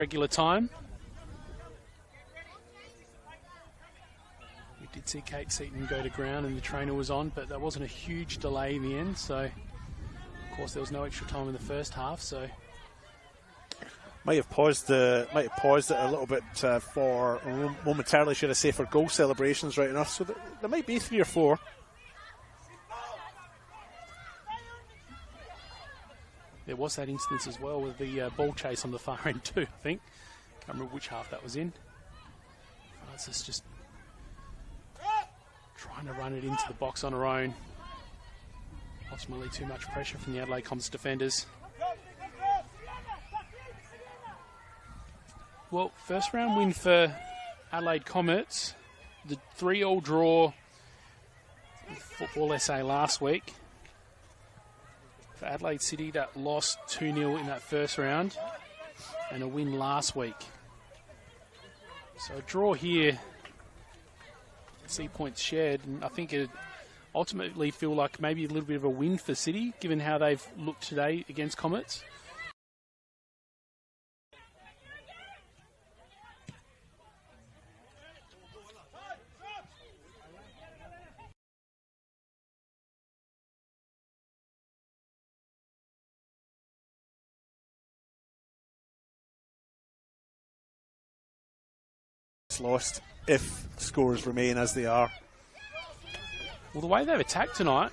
regular time. We did see Kate Seaton go to ground and the trainer was on, but that wasn't a huge delay in the end. So, of course, there was no extra time in the first half. So, might have paused it a little bit for momentarily, should I say, for goal celebrations, right enough. So there might be 3 or 4. There was that instance as well with the ball chase on the far end too, I think. Can't remember which half that was in. Francis just trying to run it into the box on her own. Ultimately too much pressure from the Adelaide Comets defenders. Well, first round win for Adelaide Comets. The 3-3 draw with Football SA last week. For Adelaide City, that lost 2-0 in that first round and a win last week. So a draw here, see points shared, and I think it ultimately feel like maybe a little bit of a win for City, given how they've looked today against Comets. Lost if scores remain as they are. Well, the way they've attacked tonight,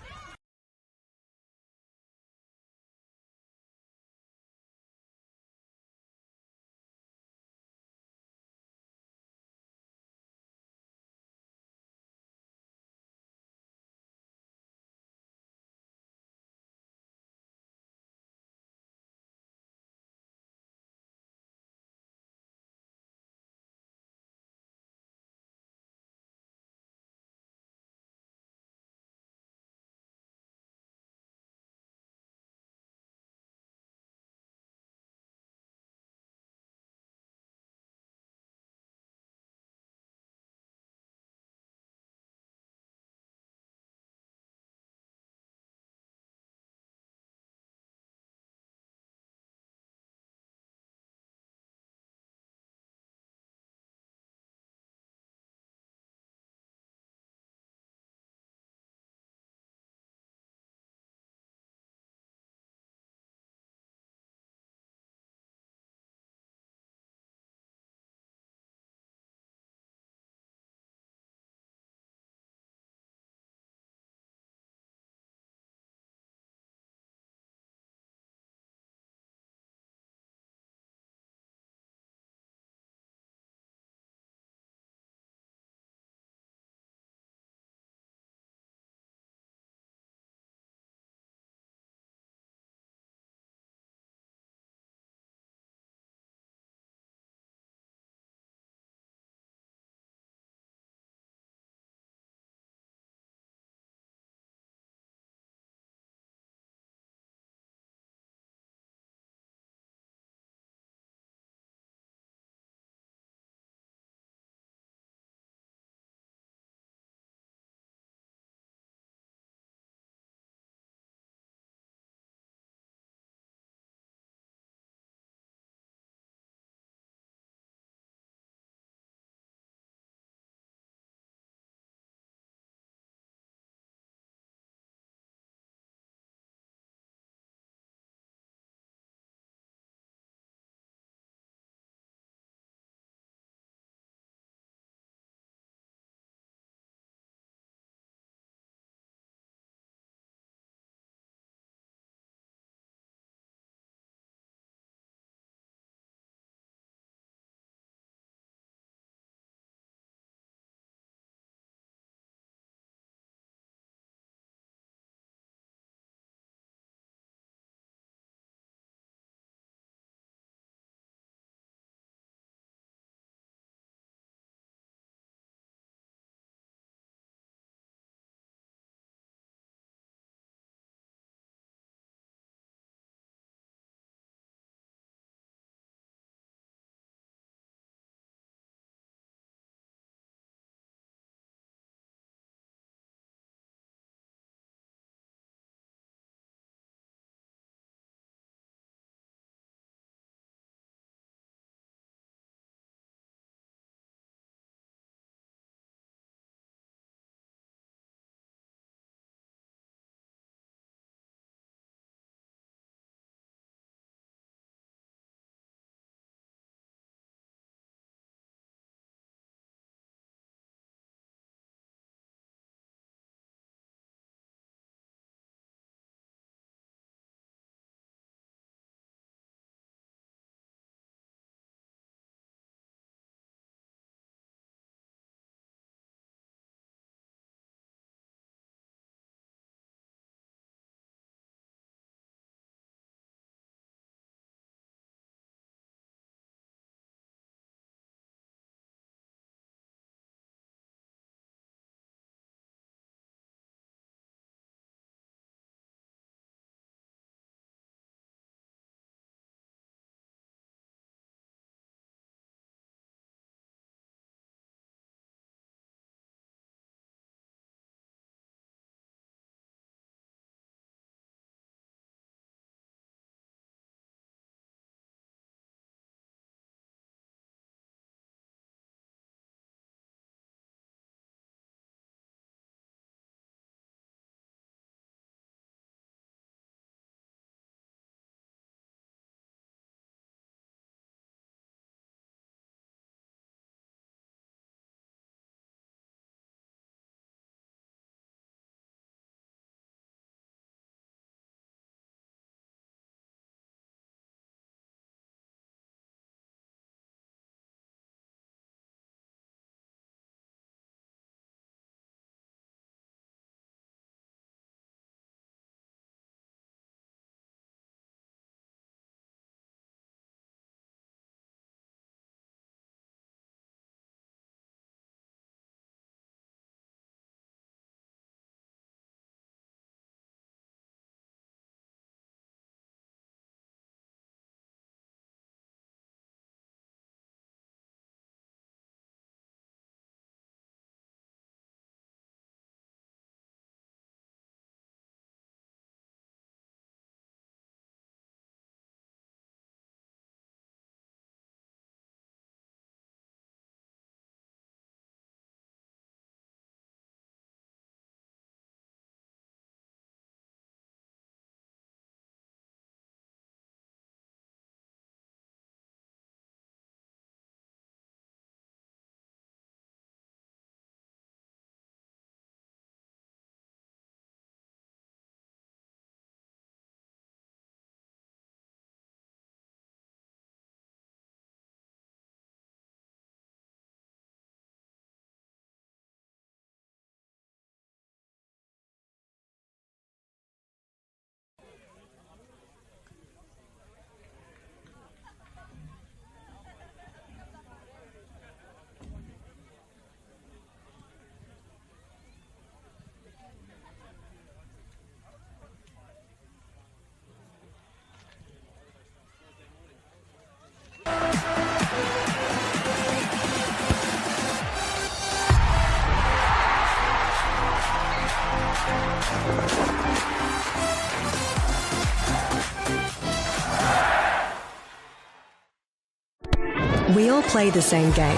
We all play the same game.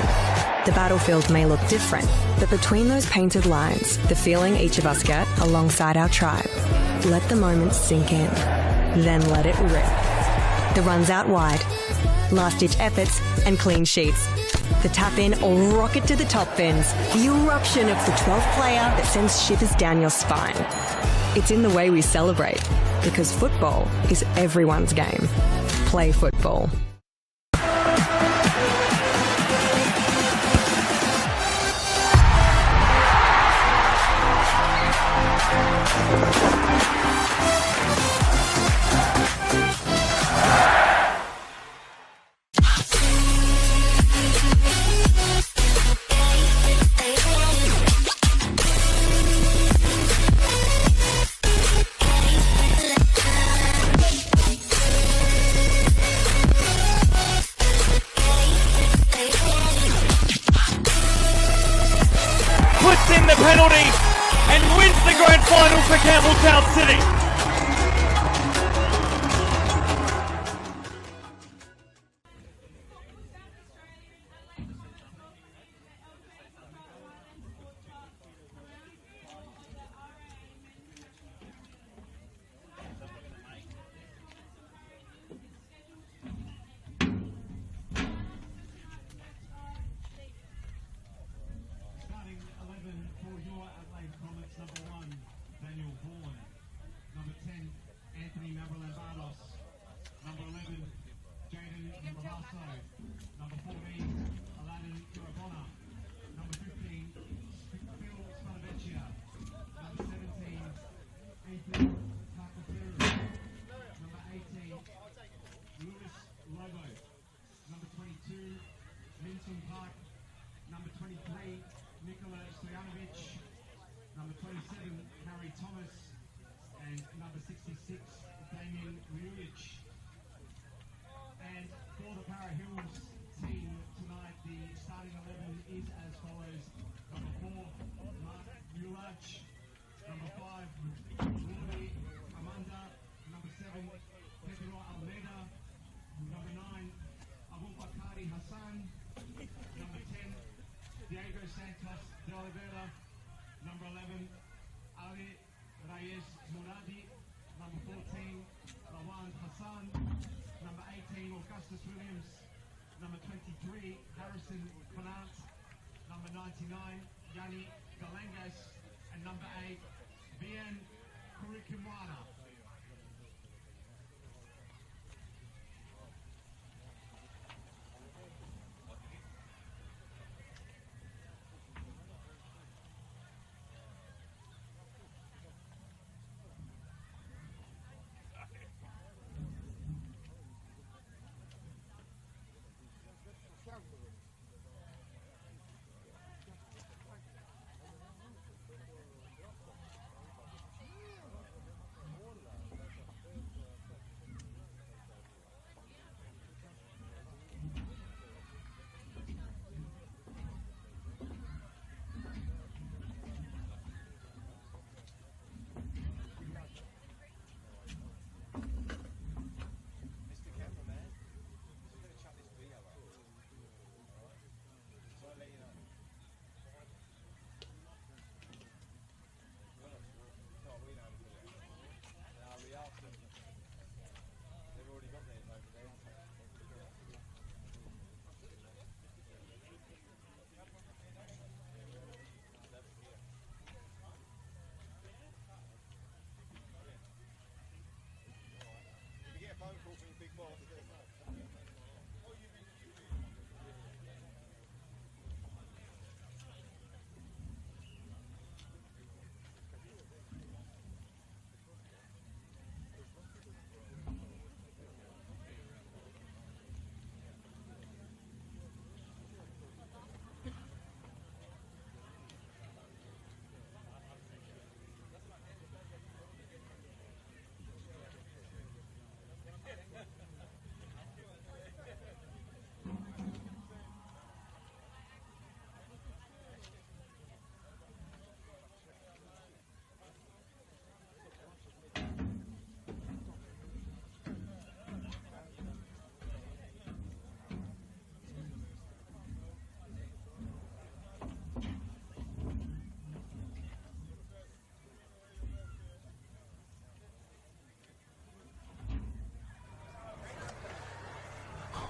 The battlefield may look different, but between those painted lines, the feeling each of us get alongside our tribe. Let the moment sink in, then let it rip. The runs out wide, last-ditch efforts and clean sheets. The tap-in or rocket to the top bins. The eruption of the 12th player that sends shivers down your spine. It's in the way we celebrate, because football is everyone's game. Play football. Puts in the penalty and wins the grand final for Campbelltown City. Starting 11 for your Adelaide Comets, number 1, Daniel Vaughan. Number 10, Anthony Mavrolambardos. Number 11, Jaden Mavasso. Number 14, Aladdin Urabona. Number 15, Phil Spanavecchia. Number 17, Ethan Takapuru. Number 18, Lewis Lobo. Number 22, Minton Park. Number 23, Nikola Stojanovic. Number 27, Harry Thomas. And number 66, Damien Riulich. And for the Para Hills team tonight, the starting 11 is as follows. Number 4, Mark Mulach. Number 5, Lordy Amanda. Number 7, Pedro Almeida. Number 9, Abubakari Hassan. Number 10, Diego Santos de Oliveira. Number 11, Ali Reyes Muradi. Number 14, Lawan Hassan. Number 18, Augustus Williams. Number 23, Harrison Conant. Number 99, Yanni Galangas. And number 8, Bien Kurikimwana.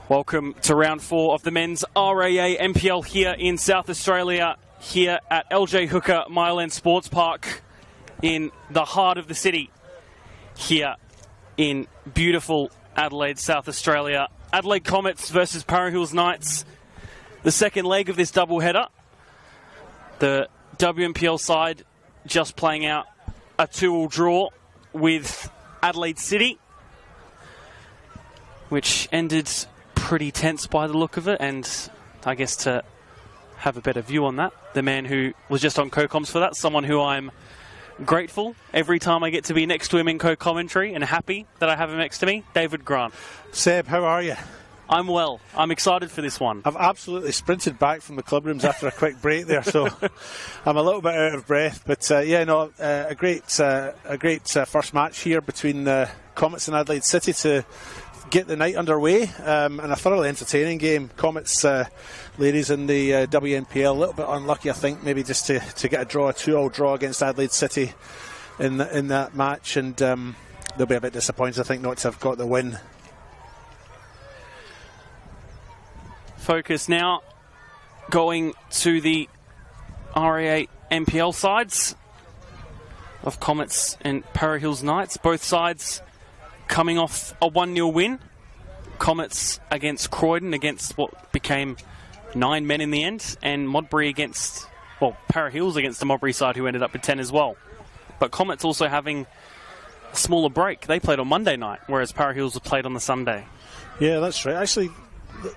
Welcome to round 4 of the men's RAA NPL here in South Australia, here at LJ Hooker Myland Sports Park in the heart of the city, here in beautiful Adelaide, South Australia. Adelaide Comets versus Para Hills Knights, the second leg of this doubleheader. The WNPL side just playing out a 2-2 draw with Adelaide City, which ended pretty tense by the look of it. And I guess to have a better view on that, the man who was just on co-coms for that, someone who I'm grateful every time I get to be next to him in co-commentary and happy that I have him next to me, David Grant. Seb, how are you? I'm well. I'm excited for this one. I've absolutely sprinted back from the club rooms after a quick break there, so I'm a little bit out of breath. But a great first match here between Comets and Adelaide City to get the night underway, and a thoroughly entertaining game. Comets ladies in the WNPL a little bit unlucky, I think, maybe just to get a 2-2 draw against Adelaide City in that match, and they'll be a bit disappointed, I think, not to have got the win. Focus now going to the RAA NPL sides of Comets and Para Hills Knights. Both sides coming off a 1-0 win. Comets against Croydon, against what became 9 men in the end, and Modbury against, well, Para Hills against the Modbury side, who ended up with 10 as well. But Comets also having a smaller break. They played on Monday night, whereas Para Hills played on the Sunday. Yeah, that's right. Actually,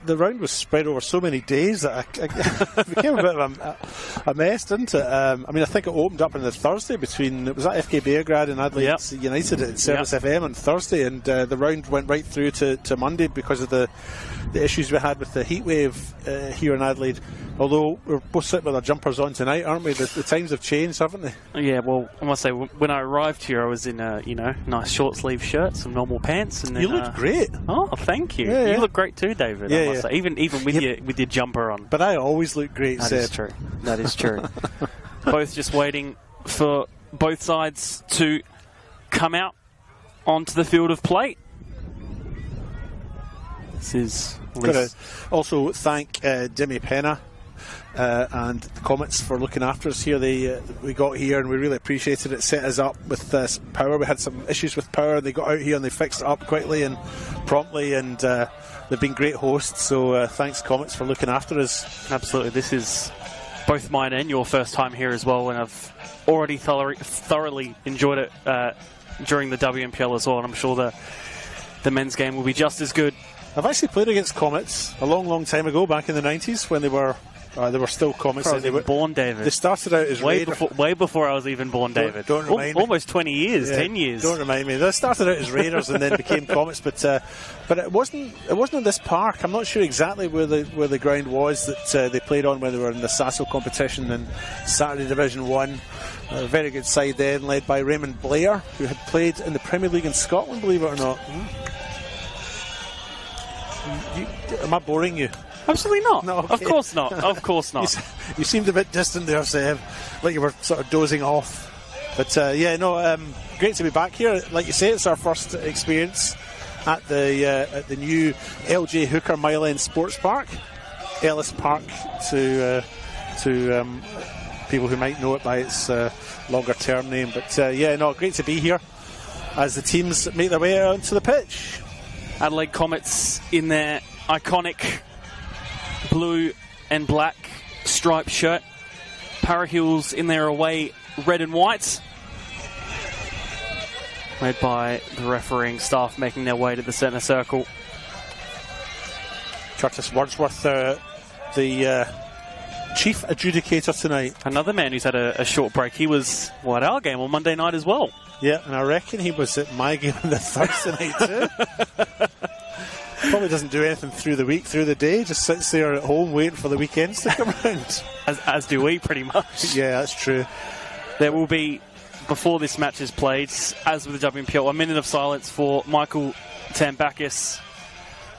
the round was spread over so many days that it became a bit of a mess, didn't it? I think it opened up on the Thursday it was at FK Beograd and Adelaide United at Service FM on Thursday, and the round went right through to Monday because of the issues we had with the heat wave here in Adelaide. Although we're both sitting with our jumpers on tonight, aren't we? The times have changed, haven't they? Yeah, well, I must say, when I arrived here, I was in a nice short sleeve shirt, some normal pants, and then, you looked great. Oh, thank you. Yeah, you look great too, David. Yeah, I must say. Even with your jumper on. But I always look great. That is true. That is true. Both just waiting for both sides to come out onto the field of play. This is. Also thank Demi Penna and the Comets for looking after us here. We got here and we really appreciated it. Set us up with power. We had some issues with power. They got out here and they fixed it up quickly and promptly, and they've been great hosts. So thanks, Comets, for looking after us. Absolutely. This is both mine and your first time here as well, and I've already thoroughly enjoyed it during the WNPL as well, and I'm sure the men's game will be just as good. I've actually played against Comets a long time ago, back in the 90s, when they were still Comets. They were born, David. They started out as way before I was even born, David. Don't remind me. Almost 20 years, 10 years. Don't remind me. They started out as Raiders and then became Comets, but it wasn't in this park. I'm not sure exactly where the ground was that they played on when they were in the Sasso competition in Saturday Division 1. A very good side then, led by Raymond Blair, who had played in the Premier League in Scotland, believe it or not. Am I boring you? Absolutely not. No, okay. Of course not. Of course not. You seemed a bit distant there, Seb, like you were sort of dozing off. But great to be back here. Like you say, it's our first experience at the new LJ Hooker Myland Sports Park, Ellis Park to people who might know it by its longer term name. But great to be here as the teams make their way onto the pitch. Adelaide Comets in their iconic blue and black striped shirt. Para Hills in their away red and white, led by the refereeing staff making their way to the centre circle. Curtis Wordsworth, the chief adjudicator tonight. Another man who's had a short break. He was at our game on Monday night as well. Yeah, and I reckon he was at my game on the Thursday night too. Probably doesn't do anything through the week, through the day, just sits there at home waiting for the weekends to come around. As do we, pretty much. Yeah, that's true. There will be, before this match is played, as with the WNPL, a minute of silence for Michael Tambakis,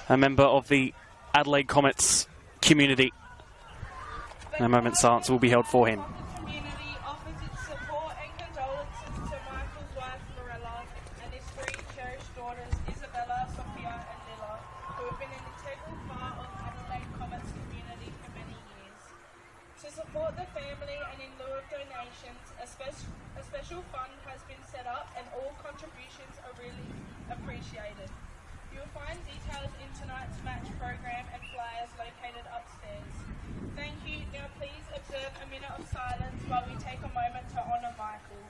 a member of the Adelaide Comets community. A moment's silence will be held for him. Community offers its support and condolences to Michael's wife Lorella and his three cherished daughters Isabella, Sophia and Lila, who have been an integral support the family and in lieu of donations, a special fund has been set up and all contributions are really appreciated. You'll find details in tonight's match program and flyers located upstairs. Thank you. Now please observe a minute of silence while we take a moment to honour Michael.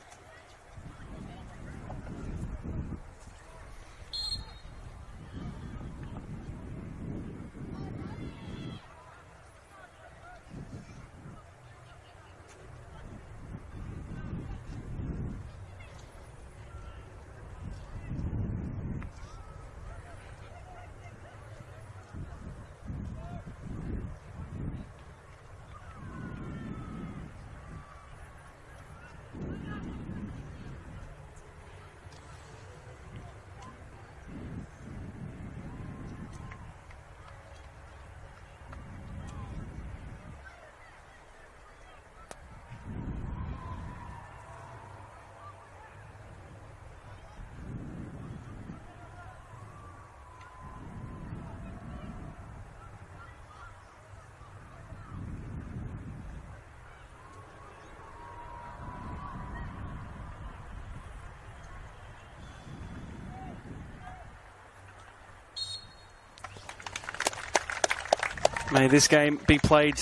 May this game be played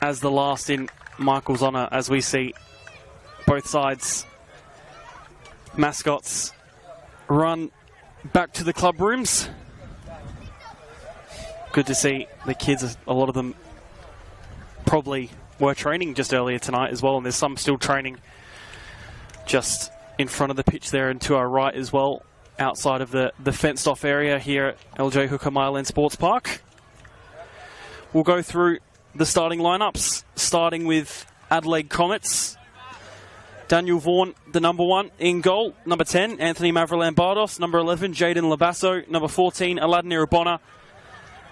as the last in Michael's honour, as we see both sides mascots run back to the club rooms. Good to see the kids, a lot of them probably were training just earlier tonight as well, and there's some still training just in front of the pitch there and to our right as well, outside of the fenced off area here at LJ Hooker Myland Sports Park. We'll go through the starting lineups, starting with Adelaide Comets. Daniel Vaughan, the number 1 in goal. Number 10, Anthony Mavrolambardos. Number 11, Jaden Labasso. Number 14, Aladdin Irabona.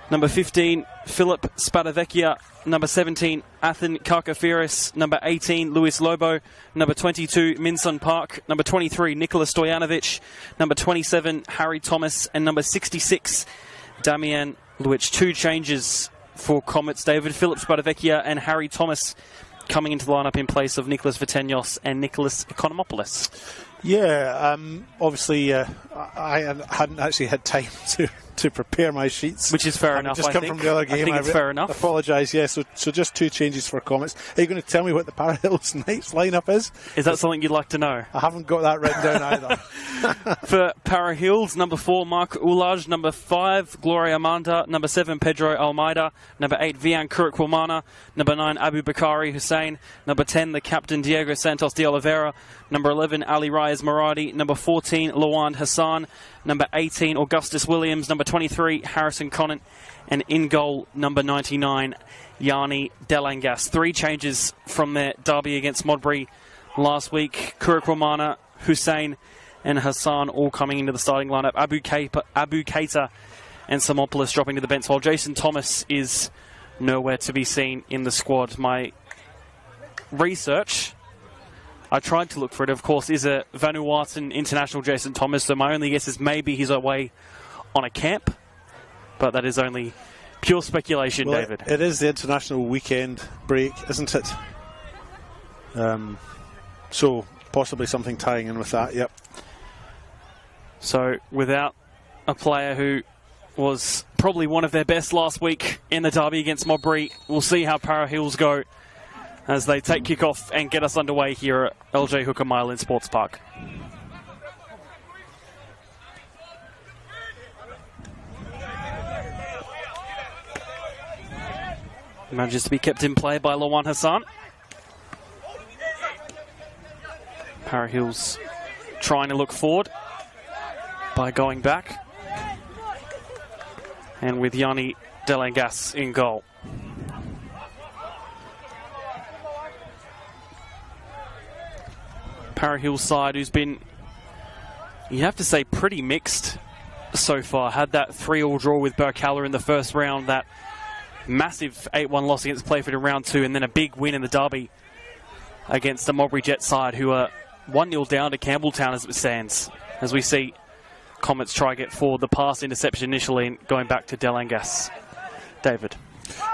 Number 15, Philip Spadavecchia. Number 17, Athen Karkafiris. Number 18, Luis Lobo. Number 22, Minsun Park. Number 23, Nikola Stojanovic. Number 27, Harry Thomas. And number 66, Damian Luic. 2 changes for Comets, David. Philip Spadavecchia and Harry Thomas coming into the lineup in place of Nicholas Vitenios and Nicholas Economopoulos. Yeah, obviously I hadn't actually had time to prepare my sheets. Which is fair enough, just come from the other game. I think it's fair enough. Apologise, yeah, so just 2 changes for Comets. Are you going to tell me what the Para Hills Knights lineup is? Is that something you'd like to know? I haven't got that written down either. For Para Hills, number 4, Mark Ulaj. Number 5, Gloria Amanda. Number 7, Pedro Almeida. Number 8, Vian Kurikwamana. Number 9, Abu Bakari Hussein. Number 10, the captain, Diego Santos de Oliveira. Number 11, Ali Reyes Maradi. Number 14, Lawand Hassan. Number 18, Augustus Williams. Number 23, Harrison Conant. And in goal, number 99, Yanni Delangas. 3 changes from their derby against Modbury last week. Kurikwamana, Hussein and Hassan all coming into the starting lineup. Abu Keita and Samopoulos dropping to the bench, while Jason Thomas is nowhere to be seen in the squad. My research, I tried to look for it, of course, is a Vanuatuan international Jason Thomas, so my only guess is maybe he's away on a camp, but that is only pure speculation, well, David. It is the international weekend break, isn't it? So possibly something tying in with that, yep. So without a player who was probably one of their best last week in the derby against Modbury, we'll see how Para Hills go as they take kickoff and get us underway here at LJ Hooker Myland Sports Park. Manages to be kept in play by Lawan Hassan. Para Hills trying to look forward by going back. And with Yanni Delangas in goal. Para Hills side who's been, you have to say, pretty mixed so far. Had that 3-3 draw with Burkalla in the first round, that massive 8-1 loss against Playford in round 2, and then a big win in the derby against the Modbury Jet side, who are 1-0 down to Campbelltown as it stands. As we see Comets try to get forward, the pass interception initially and going back to Delangas. David.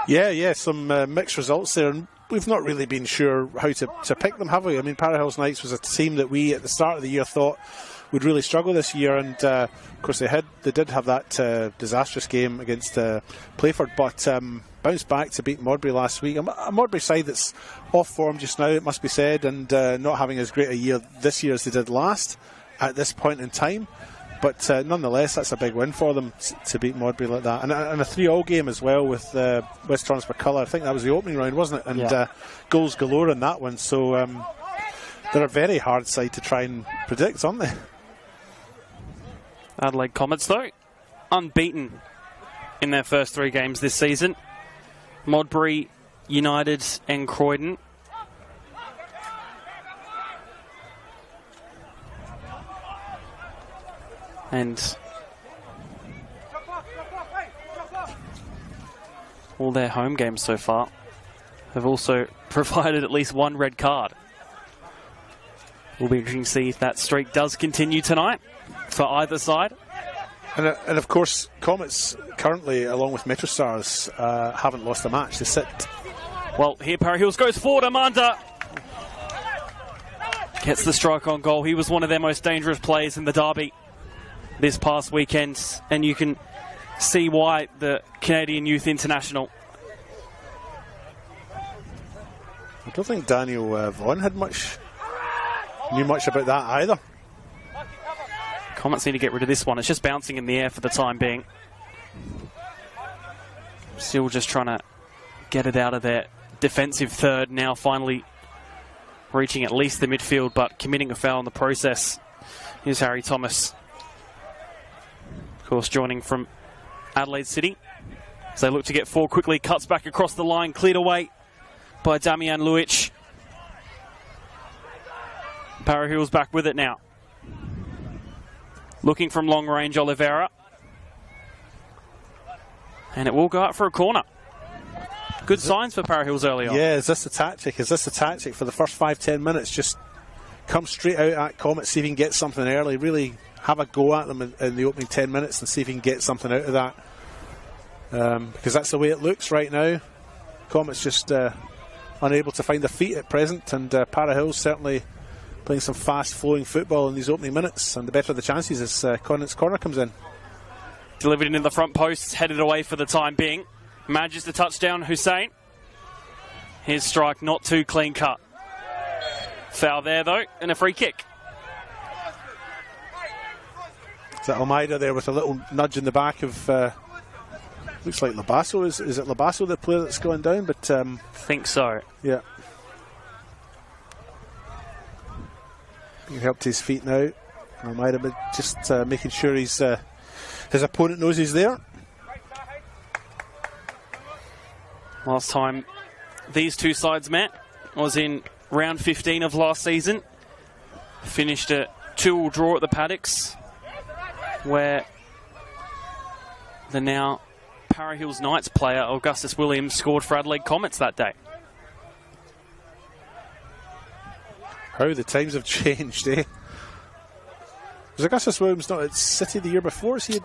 Yeah, some mixed results there. And we've not really been sure how to pick them, have we? I mean, Para Hills Knights was a team that we at the start of the year thought would really struggle this year, and of course they did have that disastrous game against Playford, but bounced back to beat Modbury last week. A Modbury side that's off form just now, it must be said, and not having as great a year this year as they did last at this point in time. But nonetheless, that's a big win for them to beat Modbury like that. And a 3-3 game as well with West Transpercolour. I think that was the opening round, wasn't it? And goals galore in that one. So they're a very hard side to try and predict, aren't they? Adelaide Comets, though, unbeaten in their first 3 games this season. Modbury, United and Croydon. And all their home games so far have also provided at least 1 red card. We'll be interesting to see if that streak does continue tonight for either side. And of course, Comets currently, along with Metrostars, haven't lost a match. They sit. Well, here Para Hills goes forward. Amanda gets the strike on goal. He was one of their most dangerous players in the derby this past weekend, and you can see why the Canadian Youth International. I don't think Daniel Vaughan knew much about that either. Comets need to get rid of this one. It's just bouncing in the air for the time being. Still just trying to get it out of their defensive third, now finally reaching at least the midfield, but committing a foul in the process. Here's Harry Thomas, of course, joining from Adelaide City. As they look to get forward quickly, cuts back across the line, cleared away by Damian Luic. Para Hills back with it now. Looking from long range, Oliveira. And it will go out for a corner. Good signs for Para Hills early on. Yeah, is this the tactic? Is this the tactic for the first 5-10 minutes? Just come straight out at Comet, see if you can get something early. Really have a go at them in the opening 10 minutes and see if you can get something out of that. Because that's the way it looks right now. Comet's just unable to find their feet at present, and Para Hills certainly playing some fast-flowing football in these opening minutes, and the better the chances as Connacht's corner comes in. Delivered into the front post, headed away for the time being. Manages the touchdown, Hussein. His strike not too clean cut. Foul there though, and a free kick. Is that Almeida there with a little nudge in the back of looks like Labasso. Is it Labasso, the player that's going down? But think so. Yeah. Being helped to his feet now. Almeida just making sure his opponent knows he's there. Last time these two sides met was in round 15 of last season. Finished a 2-2 draw at the Paddocks, where the now Para Hills Knights player Augustus Williams scored for Adelaide Comets that day. How the times have changed, eh? Was Augustus Williams not at City the year before? He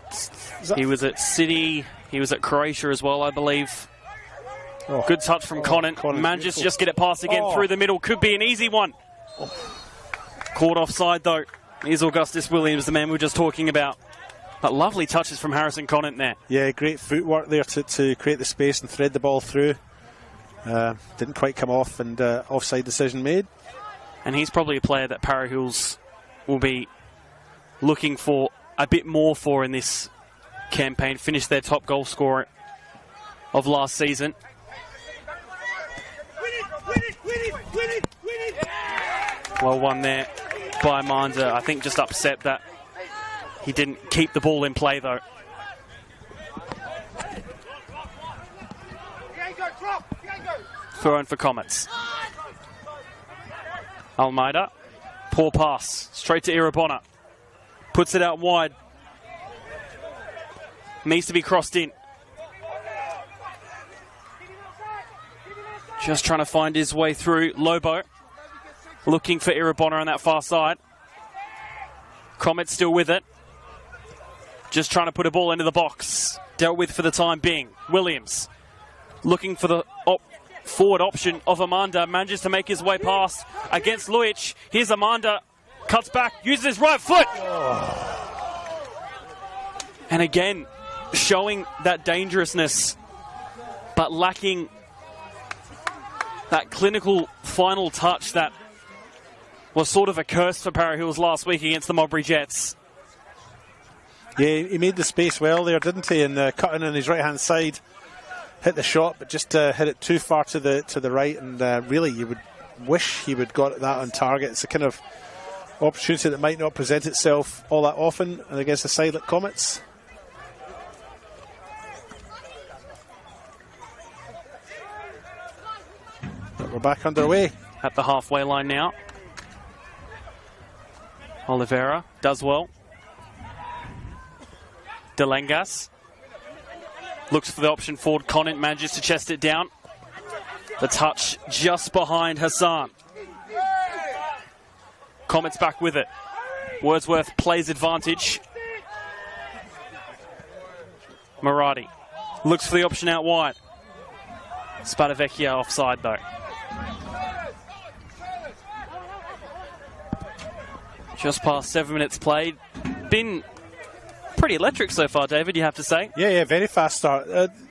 was at City, he was at Croatia as well, I believe. Oh. Good touch from Conant. Manages to just get it past again through the middle. Could be an easy one. Caught offside though. Here's Augustus Williams, the man we were just talking about. But lovely touches from Harrison Conant there. Yeah, great footwork there to create the space and thread the ball through. Didn't quite come off, and offside decision made. And he's probably a player that Para Hills will be looking for a bit more for in this campaign. Finished their top goal scorer of last season. Well won there by Amanda. I think just upset that he didn't keep the ball in play though. Throw in for Comets. Almeida, poor pass, straight to Irabona. Puts it out wide. Needs to be crossed in. Just trying to find his way through. Lobo looking for Irabona on that far side. Comets still with it. Just trying to put a ball into the box. Dealt with for the time being. Williams looking for the forward option of Amanda. Manages to make his way past against Luic. Here's Amanda. Cuts back. Uses his right foot. And again, showing that dangerousness, but lacking that clinical final touch that was sort of a curse for Para Hills last week against the Modbury Jets. Yeah, he made the space well there, didn't he? And cutting on his right-hand side, hit the shot, but just hit it too far to the right. And really, you would wish he would got that on target. It's a kind of opportunity that might not present itself all that often and against a side like Comets. But we're back underway. At the halfway line now. Oliveira does well. Delengas looks for the option forward. Conant manages to chest it down. The touch just behind Hassan. Comets back with it. Wordsworth plays advantage. Maradi looks for the option out wide. Spadavecchia offside though. Just past 7 minutes played. Been pretty electric so far, David, you have to say. Yeah, very fast start.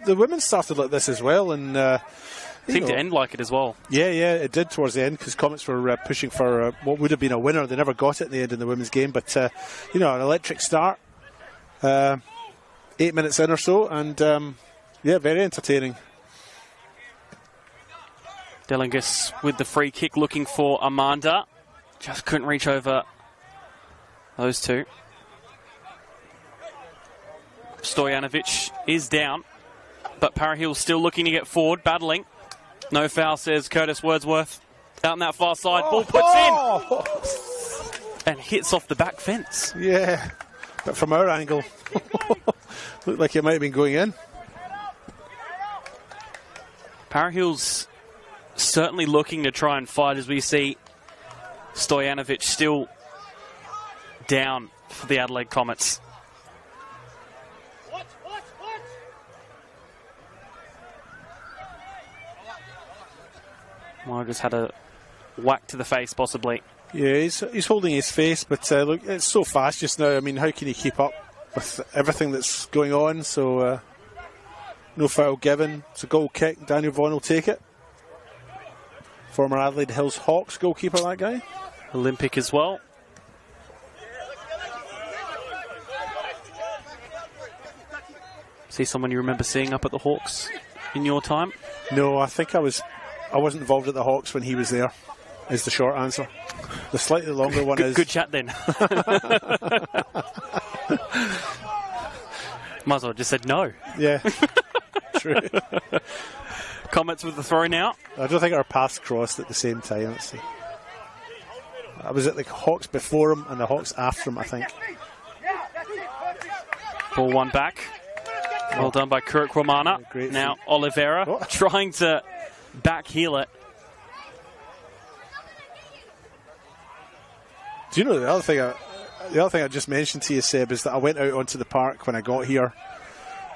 The women started like this as well, and seemed to end like it as well. Yeah, it did towards the end because Comets were pushing for what would have been a winner. They never got it in the end in the women's game, but an electric start. 8 minutes in or so, and very entertaining. Delengas with the free kick looking for Amanda. Just couldn't reach over those two. Stojanovic is down, but Para Hills still looking to get forward, battling. No foul, says Curtis Wordsworth. Out on that far side, ball puts in and hits off the back fence. Yeah, but from our angle, looked like it might have been going in. Para Hills certainly looking to try and fight as we see Stojanovic still down for the Adelaide Comets. Might have just had a whack to the face, possibly. Yeah, he's holding his face, but look, it's so fast just now. I mean, how can he keep up with everything that's going on? So, no foul given. It's a goal kick. Daniel Vaughan will take it. Former Adelaide Hills Hawks goalkeeper, that guy. Olympic as well. See someone you remember seeing up at the Hawks in your time? No, I think I wasn't involved at the Hawks when he was there, is the short answer. The slightly longer one is... Good chat then. Might as well have just said no. Yeah, true. Comets with the throw now. I don't think our paths crossed at the same time. Let's see. I was at the Hawks before him and the Hawks after him, I think. Ball one back. Well done by Kurukwamana. Now Oliveira trying to back heel it. Do you know the other thing I just mentioned to you, Seb, is that I went out onto the park when I got here,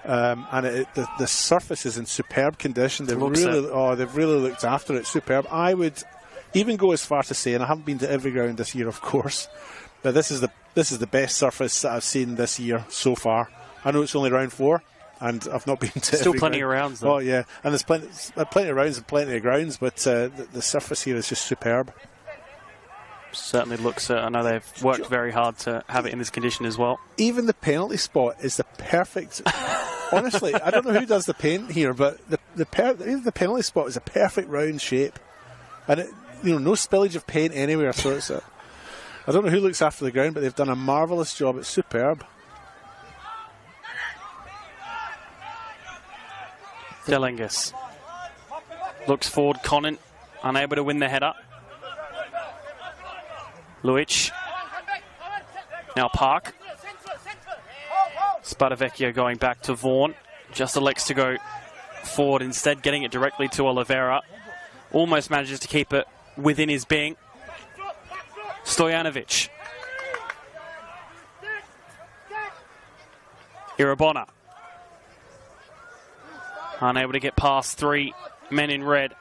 and the surface is in superb condition. They've really looked after it. Superb. I would even go as far to say, and I haven't been to every ground this year, of course, but this is the best surface that I've seen this year so far. I know it's only round 4. And I've not been to still plenty of rounds though. Oh yeah, and there's plenty of rounds and plenty of grounds, but the surface here is just superb. Certainly looks, I know they've worked very hard to have it in this condition as well. Even the penalty spot is the perfect, honestly, I don't know who does the paint here, but even the penalty spot is a perfect round shape. And no spillage of paint anywhere, so it's I don't know who looks after the ground, but they've done a marvellous job. It's superb. Delengas looks forward. Conant unable to win the header. Luic. Now Park. Spadavecchia going back to Vaughan. Just elects to go forward instead, getting it directly to Oliveira. Almost manages to keep it within his being. Stojanovic. Irabona. Unable to get past 3 men in red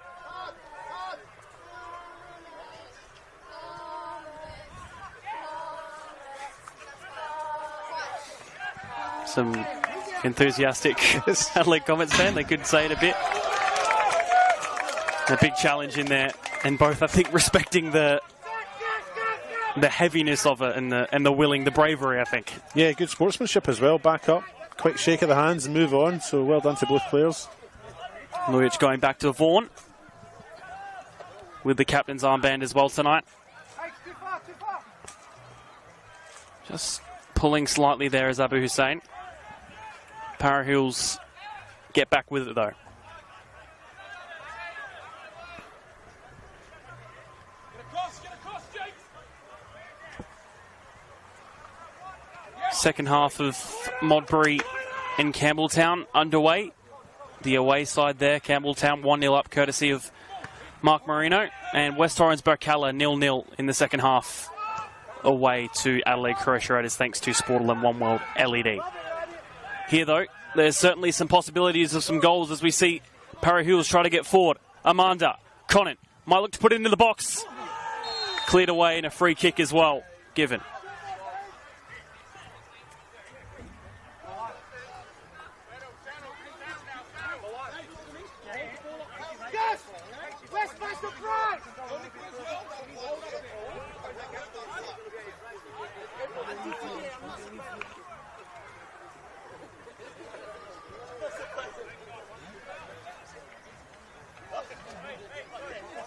Some enthusiastic Adelaide Comets fan, they could say it a bit. A big challenge in there, and both, I think, respecting the heaviness of it and the bravery, I think. Yeah, good sportsmanship as well. Back up, quick shake of the hands and move on. So well done to both players. Lujic going back to Vaughan with the captain's armband as well tonight. Just pulling slightly there is Abu Hussein. Para Hills get back with it though. Second half of Modbury and Campbelltown underway. The away side there, Campbelltown 1-0 up courtesy of Mark Marino. And West Torrens Burkalla 0-0 in the second half away to Adelaide Croatia Raiders thanks to Sportalim One World LED. Here though, there's certainly some possibilities of some goals as we see Para Hills try to get forward. Amanda, Conant might look to put it into the box. Cleared away and a free kick as well given.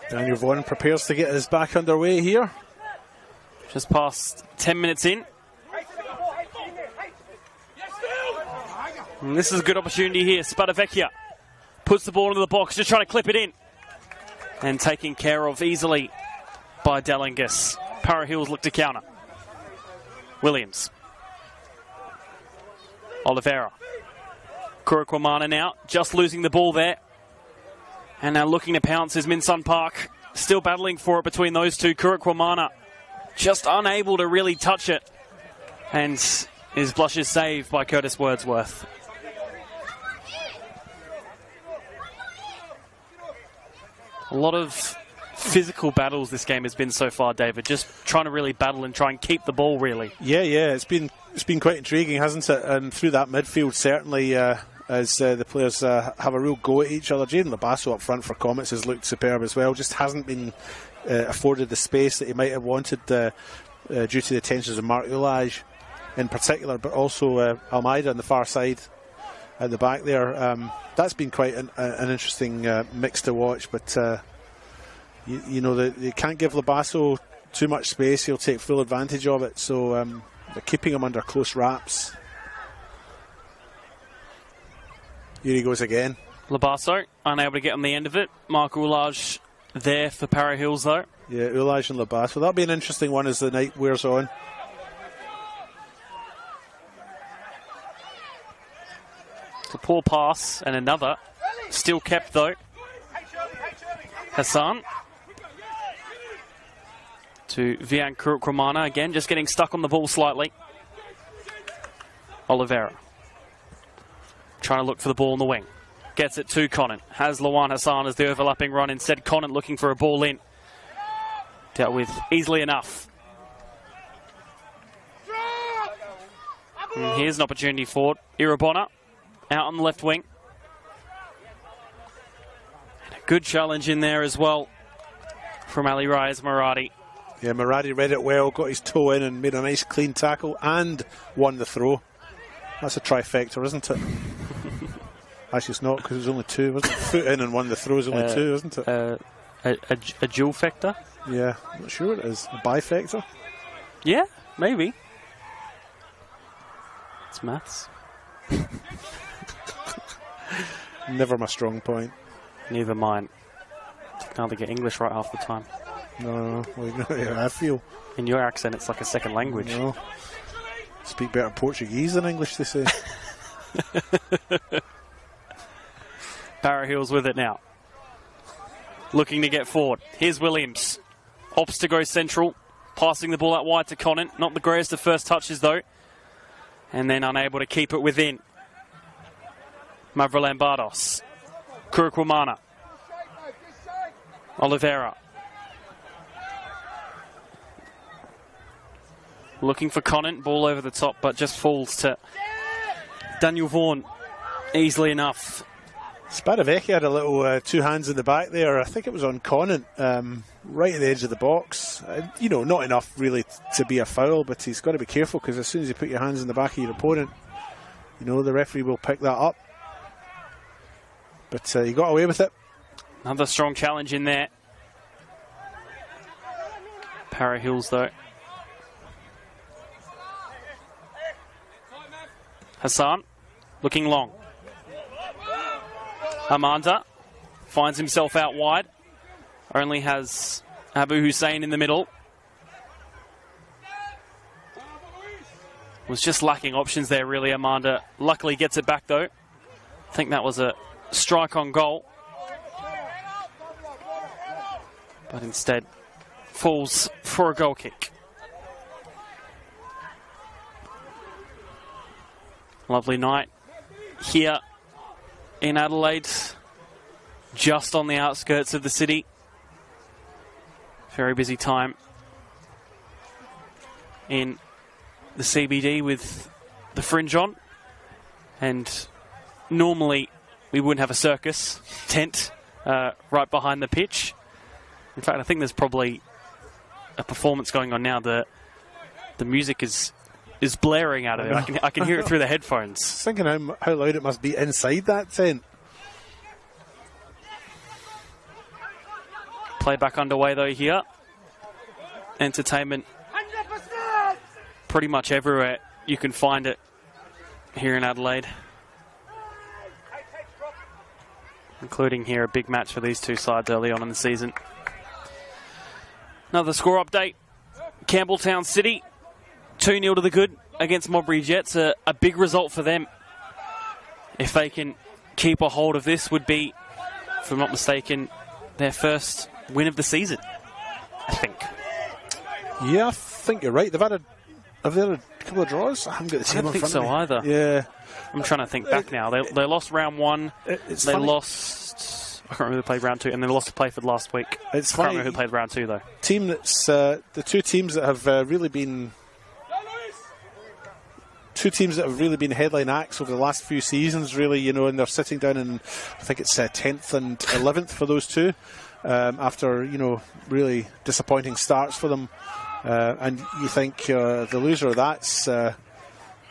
Daniel Vaughan prepares to get us back underway here. Just past 10 minutes in. And this is a good opportunity here. Spadavecchia puts the ball into the box, just trying to clip it in. And taken care of easily by Dellingus. Para Hills look to counter. Williams. Oliveira. Kurukwamana now, just losing the ball there. And now looking to pounce is Min Sun Park. Still battling for it between those two. Kurukwamana just unable to really touch it. And his blush is saved by Curtis Wordsworth. A lot of physical battles this game has been so far, David. Just trying to really battle and try and keep the ball, really. Yeah, it's been quite intriguing, hasn't it? And through that midfield, certainly, as the players have a real go at each other. Jaden Labasso up front for Comets has looked superb as well. Just hasn't been afforded the space that he might have wanted due to the attentions of Mark Ulage in particular, but also Almeida on the far side at the back there. That's been quite an interesting mix to watch, but you know, they can't give Labasso too much space. He'll take full advantage of it, so they're keeping him under close wraps. Here he goes again. Labasso unable to get on the end of it. Mark Ulage there for Para Hills though. Yeah, Ulage and Labasso. That'll be an interesting one as the night wears on. It's a poor pass and another. Still kept though. Hassan. To Vian Kurukwamana again, just getting stuck on the ball slightly. Oliveira. Trying to look for the ball in the wing. Gets it to Conant. Has Lawan Hassan as the overlapping run. Instead, Conant looking for a ball in. Dealt with easily enough. And here's an opportunity for Irabona. Out on the left wing. And a good challenge in there as well from Ali Reyes Maradi. Yeah, Maradi read it well, got his toe in and made a nice clean tackle and won the throw. That's a trifecta, isn't it? Actually, it's not, because it was only two, wasn't it? Foot in and won the throw is only two, isn't it? A dual factor? Yeah, I'm not sure it is. A bifector? Yeah, maybe. It's maths. Never my strong point. Neither mine. I can hardly get English right half the time. No, well, you know how I feel. In your accent, it's like a second language. No. Speak better Portuguese than English, they say. Para Hills with it now. Looking to get forward. Here's Williams. Opts to go central. Passing the ball out wide to Conant. Not the greatest of first touches, though. And then unable to keep it within. Mavrolambardos. Kurukwamana. Oliveira. Looking for Conant. Ball over the top, but just falls to Daniel Vaughan easily enough. Spadavecchi had a little two hands in the back there. I think it was on Conant, right at the edge of the box. You know, not enough really to be a foul, but he's got to be careful because as soon as you put your hands in the back of your opponent, you know, the referee will pick that up. But he got away with it. Another strong challenge in there. Para Hills, though. Hassan looking long. Amanda finds himself out wide. Only has Abu Hussein in the middle. Was just lacking options there, really, Amanda. Luckily gets it back, though. I think that was a strike on goal. But instead falls for a goal kick. Lovely night here in Adelaide, just on the outskirts of the city. Very busy time in the CBD with the Fringe on. And normally we wouldn't have a circus tent right behind the pitch. In fact, I think there's probably a performance going on now. The music is blaring out of it. I can hear it through the headphones. Thinking how loud it must be inside that tent. Play back underway though here. Entertainment pretty much everywhere you can find it here in Adelaide. Including here a big match for these two sides early on in the season. Another score update. Campbelltown City 2-0 to the good against Modbury Jets. A big result for them. If they can keep a hold of this, would be, if I'm not mistaken, their first win of the season, I think. Yeah, I think you're right. Have they had a couple of draws? I haven't got the team in front of me. I don't think so either. Yeah. I'm trying to think back now. They lost round one. It's they funny. lost... I can't remember who played round two. And they lost to Playford last week. It's I can't funny. remember who played round two, though. Team that's the two teams that have really been headline acts over the last few seasons, really, you know, and they're sitting down in, I think it's 10th and 11th for those two, after, you know, really disappointing starts for them. And you think the loser of that's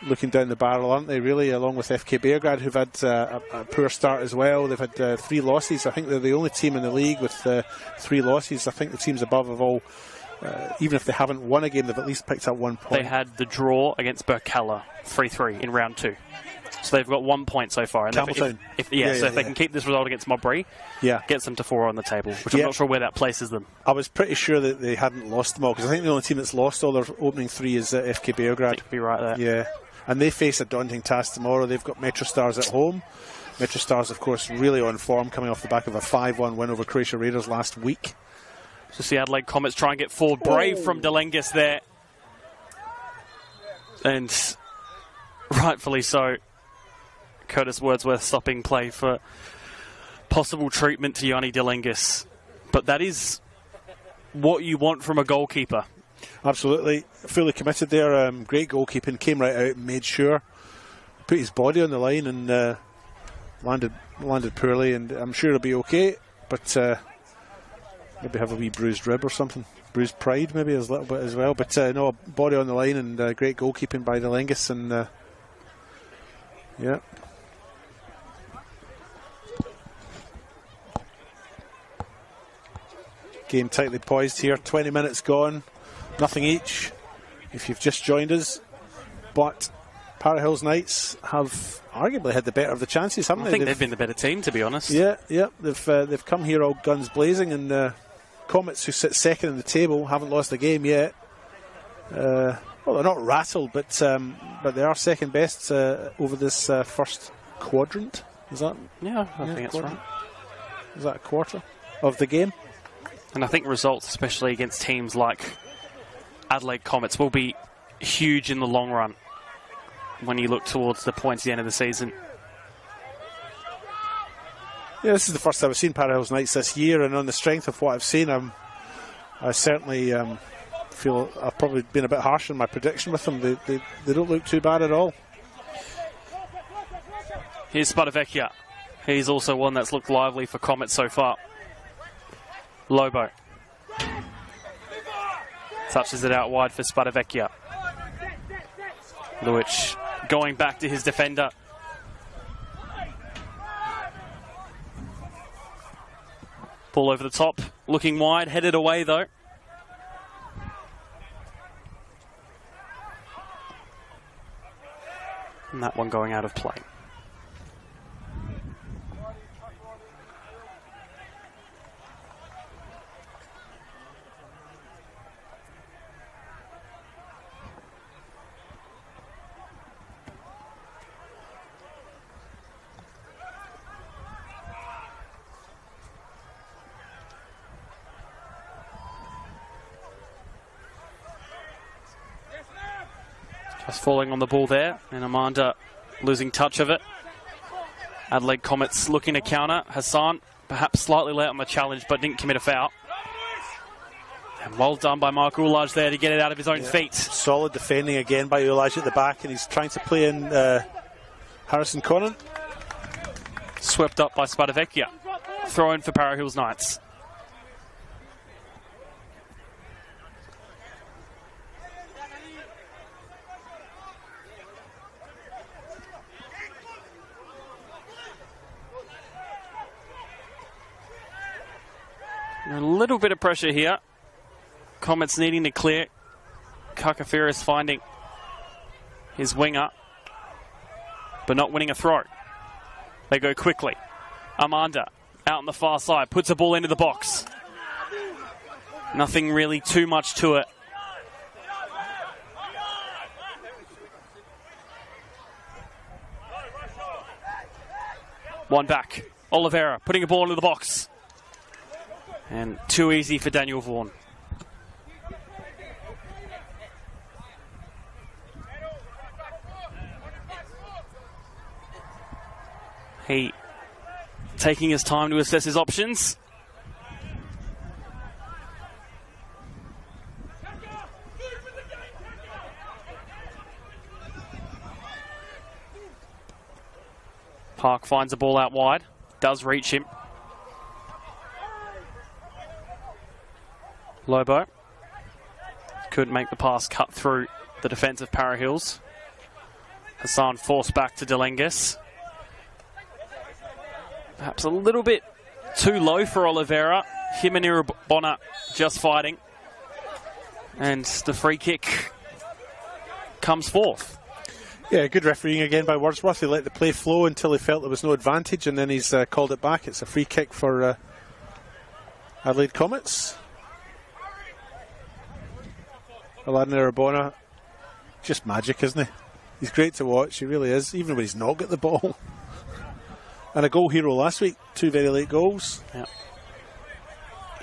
looking down the barrel, aren't they, really, along with FK Beargrad, who've had a poor start as well. They've had 3 losses. I think they're the only team in the league with 3 losses. I think the teams above have all, even if they haven't won a game, they've at least picked up 1 point. They had the draw against Burkalla 3-3 in round 2. So they've got 1 point so far. And Campbelltown. if they can keep this result against Modbury, gets them to 4 on the table, which I'm not sure where that places them. I was pretty sure that they hadn't lost them all, because I think the only team that's lost all their opening 3 is FK Beargrad. You could be right there. Yeah. And they face a daunting task tomorrow. They've got Metro Stars at home. Metro Stars, of course, really on form, coming off the back of a 5-1 win over Croatia Raiders last week. Just the Adelaide Comets try and get forward. Brave from Delengis there. And rightfully so. Curtis Wordsworth stopping play for possible treatment to Yanni Delengis. But that is what you want from a goalkeeper. Absolutely. Fully committed there. Great goalkeeping. Came right out and made sure. Put his body on the line and landed poorly. And I'm sure he'll be okay. But maybe have a wee bruised rib or something. Bruised pride maybe a little bit as well. But no, body on the line and great goalkeeping by Delengis. And yeah. Game tightly poised here. 20 minutes gone. Nothing each if you've just joined us. But Para Hills Knights have arguably had the better of the chances, haven't they? I think they've been the better team, to be honest. Yeah. They've come here all guns blazing, and Comets, who sit second in the table, haven't lost a game yet. Well, they're not rattled, but they are second best over this first quadrant. Is that? Yeah, I think that's quadrant? right. Is that a quarter of the game? And I think results, especially against teams like Adelaide Comets, will be huge in the long run when you look towards the points at the end of the season. Yeah, this is the first time I've seen Para Hills Knights this year, and on the strength of what I've seen, I certainly feel I've probably been a bit harsh in my prediction with them. They don't look too bad at all. Here's Spadavecchia. He's also one that's looked lively for Comets so far. Lobo. Touches it out wide for Spadavecchia. Luic going back to his defender. Ball over the top, looking wide, headed away though. And that one going out of play. Just falling on the ball there, and Amanda losing touch of it. Adelaide Comets looking to counter. Hassan perhaps slightly late on the challenge, but didn't commit a foul. And well done by Mark Ulaj there to get it out of his own feet. Solid defending again by Ulaj at the back, and he's trying to play in Harrison Conant. Swept up by Spadavecchia. Throw in for Para Hills Knights. A little bit of pressure here. Comets needing to clear. Kakafiris finding his winger, but not winning a throw. They go quickly. Amanda out on the far side, puts a ball into the box. Nothing really too much to it. One back. Oliveira putting a ball into the box. And too easy for Daniel Vaughan. He taking his time to assess his options. Park finds the ball out wide. Does reach him. Lobo couldn't make the pass cut through the defence of Para Hills. Hassan forced back to Delenges. Perhaps a little bit too low for Oliveira. Him and Irabona just fighting. And the free kick comes forth. Yeah, good refereeing again by Wordsworth. He let the play flow until he felt there was no advantage, and then he's called it back. It's a free kick for Adelaide Comets. Aladdin Irabona, just magic, isn't he? He's great to watch, he really is, even when he's not got the ball. And a goal hero last week, 2 very late goals. Yep.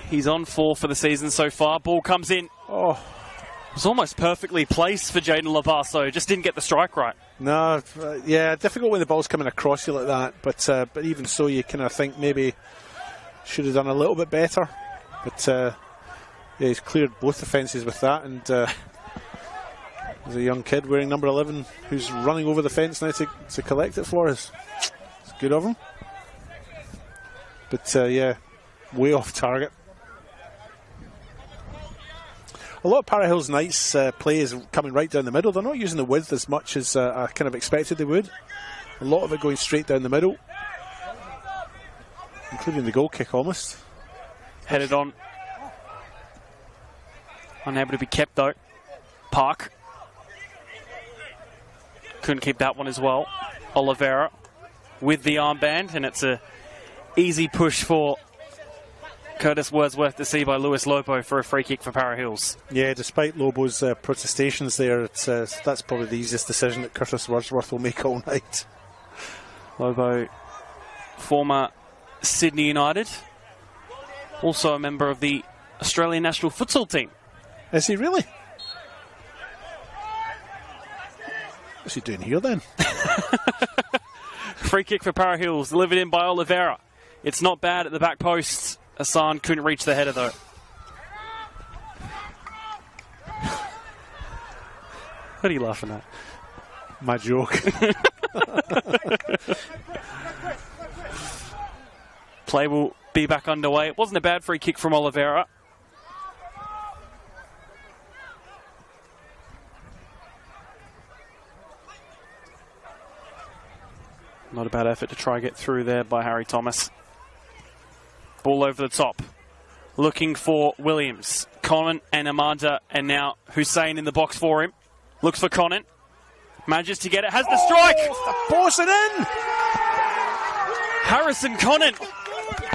He's on 4 for the season so far. Ball comes in. Oh, it was almost perfectly placed for Jaden Labasso, just didn't get the strike right. No, yeah, difficult when the ball's coming across you like that, but even so, you kind of think maybe should have done a little bit better. But yeah, he's cleared both offences with that, and there's a young kid wearing number 11 who's running over the fence now to collect it for us. It's good of him. But yeah, way off target. A lot of Para Hills Knights play is coming right down the middle. They're not using the width as much as I kind of expected they would. A lot of it going straight down the middle, including the goal kick almost. Headed on. Unable to be kept though. Park. Couldn't keep that one as well. Oliveira with the armband, and it's a easy push for Curtis Wordsworth to see by Lewis Lobo for a free kick for Para Hills. Yeah, despite Lobo's protestations there, that's probably the easiest decision that Curtis Wordsworth will make all night. Lobo, former Sydney United, also a member of the Australian national futsal team. Is he really? What's he doing here then? Free kick for Para Hills, delivered in by Oliveira. It's not bad at the back post. Hassan couldn't reach the header though. What are you laughing at? My joke. Play will be back underway. It wasn't a bad free kick from Oliveira. Not a bad effort to try and get through there by Harry Thomas. Ball over the top. Looking for Williams. Conant and Amanda, and now Hussein in the box for him. Looks for Conant. Manages to get it. Has the strike! Force it in! Harrison Conant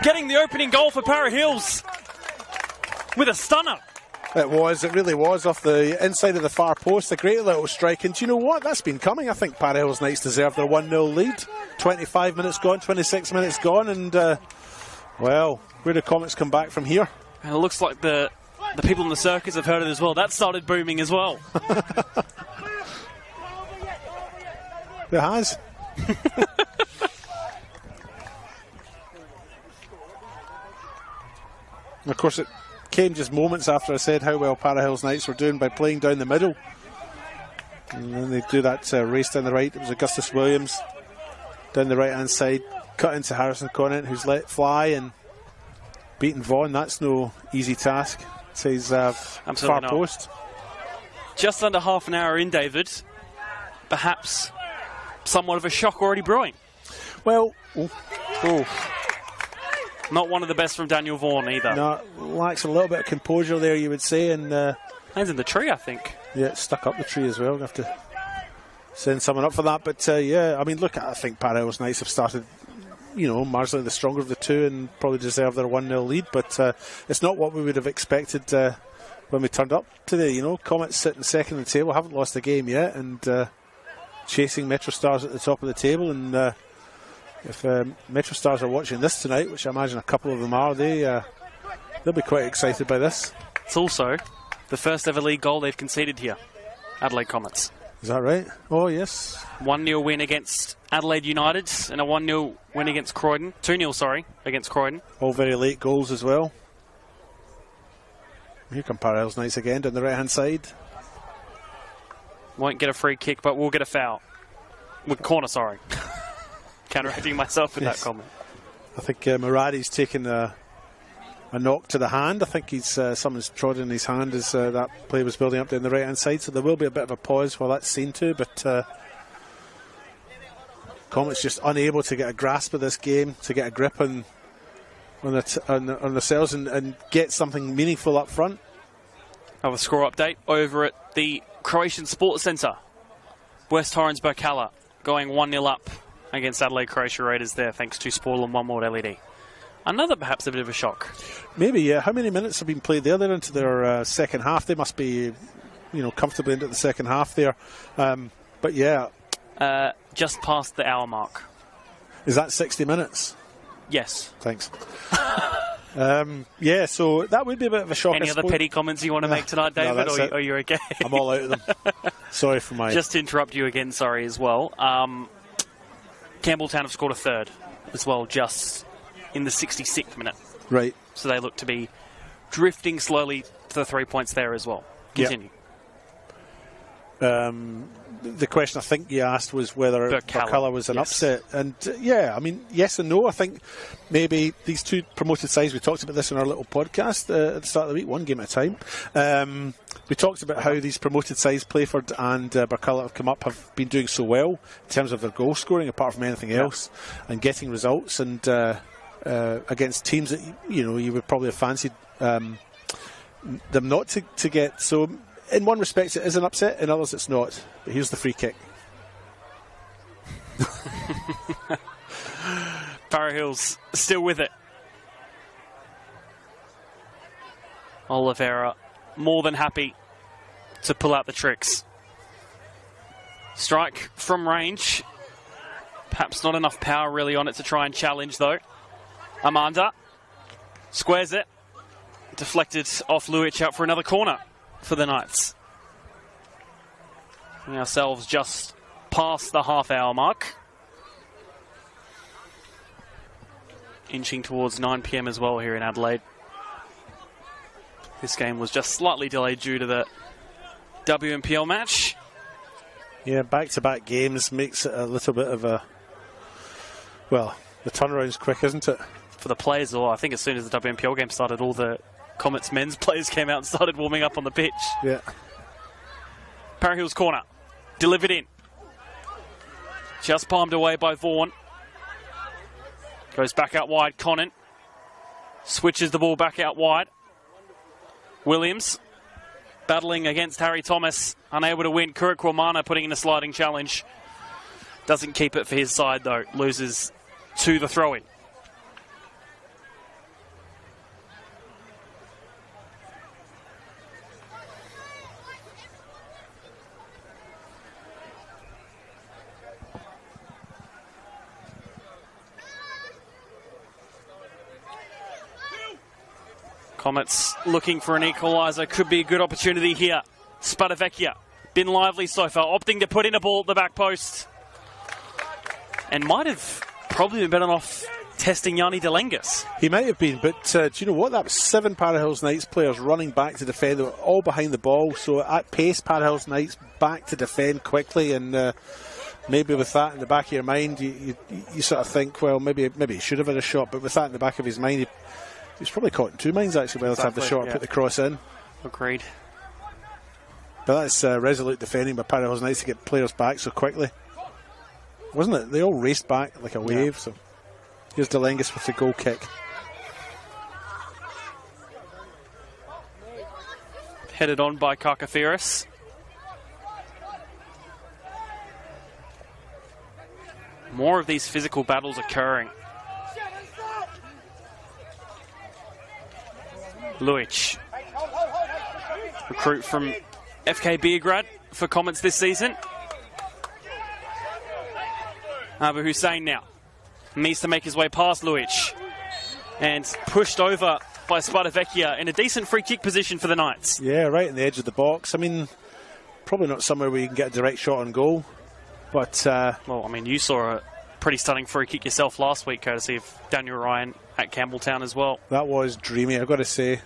getting the opening goal for Para Hills with a stunner. It really was, off the inside of the far post. A great little strike. And do you know what? That's been coming. I think Para Hills Knights deserve their 1-0 lead. 25 minutes gone, 26 minutes gone, and, well, where do Comets come back from here? And it looks like the people in the circus have heard it as well. That started booming as well. It has. Of course, it came just moments after I said how well Para Hills Knights were doing by playing down the middle. And then they do that race down the right. It was Augustus Williams down the right-hand side, cut into Harrison Conant, who's let fly and beaten Vaughan. That's no easy task, says far not. post. Just under half an hour in, David. Perhaps somewhat of a shock already brewing. Well, not one of the best from Daniel Vaughan either. no, lacks a little bit of composure there, you would say, and Hands in the tree, I think. yeah, it's stuck up the tree as well. We'll have to send someone up for that. But yeah, I mean, look, I think Para Hills Knights have started, marginally the stronger of the two and probably deserve their 1-0 lead. But it's not what we would have expected when we turned up today. Comets sitting second in the table, haven't lost a game yet, and chasing Metro Stars at the top of the table. And if Metro Stars are watching this tonight, which I imagine a couple of them are, they'll be quite excited by this. It's also the first ever league goal they've conceded here, Adelaide Comets. Is that right? Oh, yes. 1-0 win against Adelaide United and a 1-0 win against Croydon. 2-0, sorry, against Croydon. All very late goals as well. Here come Para Hills Knights again down the right-hand side. Won't get a free kick, but we'll get a foul. Corner, sorry. Counteracting myself with that comment. I think Muradi's taken a knock to the hand. I think someone's trodden his hand as that play was building up down the right-hand side. So there will be a bit of a pause while that's seen to. But Comets just unable to get a grasp of this game, to get a grip on themselves and get something meaningful up front. Have a score update over at the Croatian Sports Centre. West Torrens Berkala going 1-0 up against Adelaide Croatia Raiders there, thanks to Spoil and 1 more LED. Another perhaps a bit of a shock. Maybe, yeah. How many minutes have been played there? They're into their second half. They must be, comfortably into the second half there. But yeah. Just past the hour mark. Is that 60 minutes? Yes. Thanks. Yeah, so that would be a bit of a shock. Any other petty comments you want to make tonight, David, no, or you're okay? I'm all out of them. Sorry for my... Just to interrupt you again, sorry as well. Campbelltown have scored a third as well, just in the 66th minute. Right. So they look to be drifting slowly to the 3 points there as well. Continue. Yep. The question I think you asked was whether Berkala was an upset. And yeah, I mean, yes and no. I think maybe these two promoted sides, we talked about this in our little podcast at the start of the week, one game at a time. We talked about how these promoted sides, Playford and Berkala, have come up, have been doing so well in terms of their goal scoring, apart from anything else, and getting results, and against teams that you would probably have fancied them not to get. So in one respect it is an upset, in others it's not. But here's the free kick. Para Hills still with it. Oliveira more than happy to pull out the tricks. Strike from range. Perhaps not enough power really on it to try and challenge though. Amanda squares it. Deflected off Luic, out for another corner for the Knights. And ourselves just past the half-hour mark. Inching towards 9 PM as well here in Adelaide. This game was just slightly delayed due to the WNPL match. Yeah, back-to-back games makes it a little bit of a... Well, the turnaround's quick, isn't it? For the players, or I think as soon as the WNPL game started, all the Comets men's players came out and started warming up on the pitch. Yeah. Para Hills corner. Delivered in. Just palmed away by Vaughan. Goes back out wide. Conant. Switches the ball back out wide. Williams battling against Harry Thomas. Unable to win. Kurikwamana putting in a sliding challenge. Doesn't keep it for his side though. Loses to the throw-in. Comets looking for an equaliser. Could be a good opportunity here. Spadavecchia. Been lively so far. Opting to put in a ball at the back post. And might have probably been better off testing Yanni Delengas. He might have been, but do you know what? That was 7 Para Hills Knights players running back to defend. They were all behind the ball. So at pace, Para Hills Knights back to defend quickly. And maybe with that in the back of your mind, you sort of think, well, maybe he should have had a shot. But with that in the back of his mind, he's probably caught in 2 minds actually, whether to have the shot or put the cross in. Agreed. But that's resolute defending by Para Hills Knights to get players back so quickly. Wasn't it? They all raced back like a wave. So here's Delengas with the goal kick. Headed on by Kakafiris. More of these physical battles occurring. Luic, recruit from FK Beograd for Comets this season. Abu Hussein now needs to make his way past Luic and pushed over by Spadavecchia in a decent free kick position for the Knights. Yeah, right in the edge of the box. I mean, probably not somewhere where you can get a direct shot on goal, but well, I mean, you saw a pretty stunning free kick yourself last week, courtesy of Daniel Ryan at Campbelltown as well. That was dreamy, I've got to say.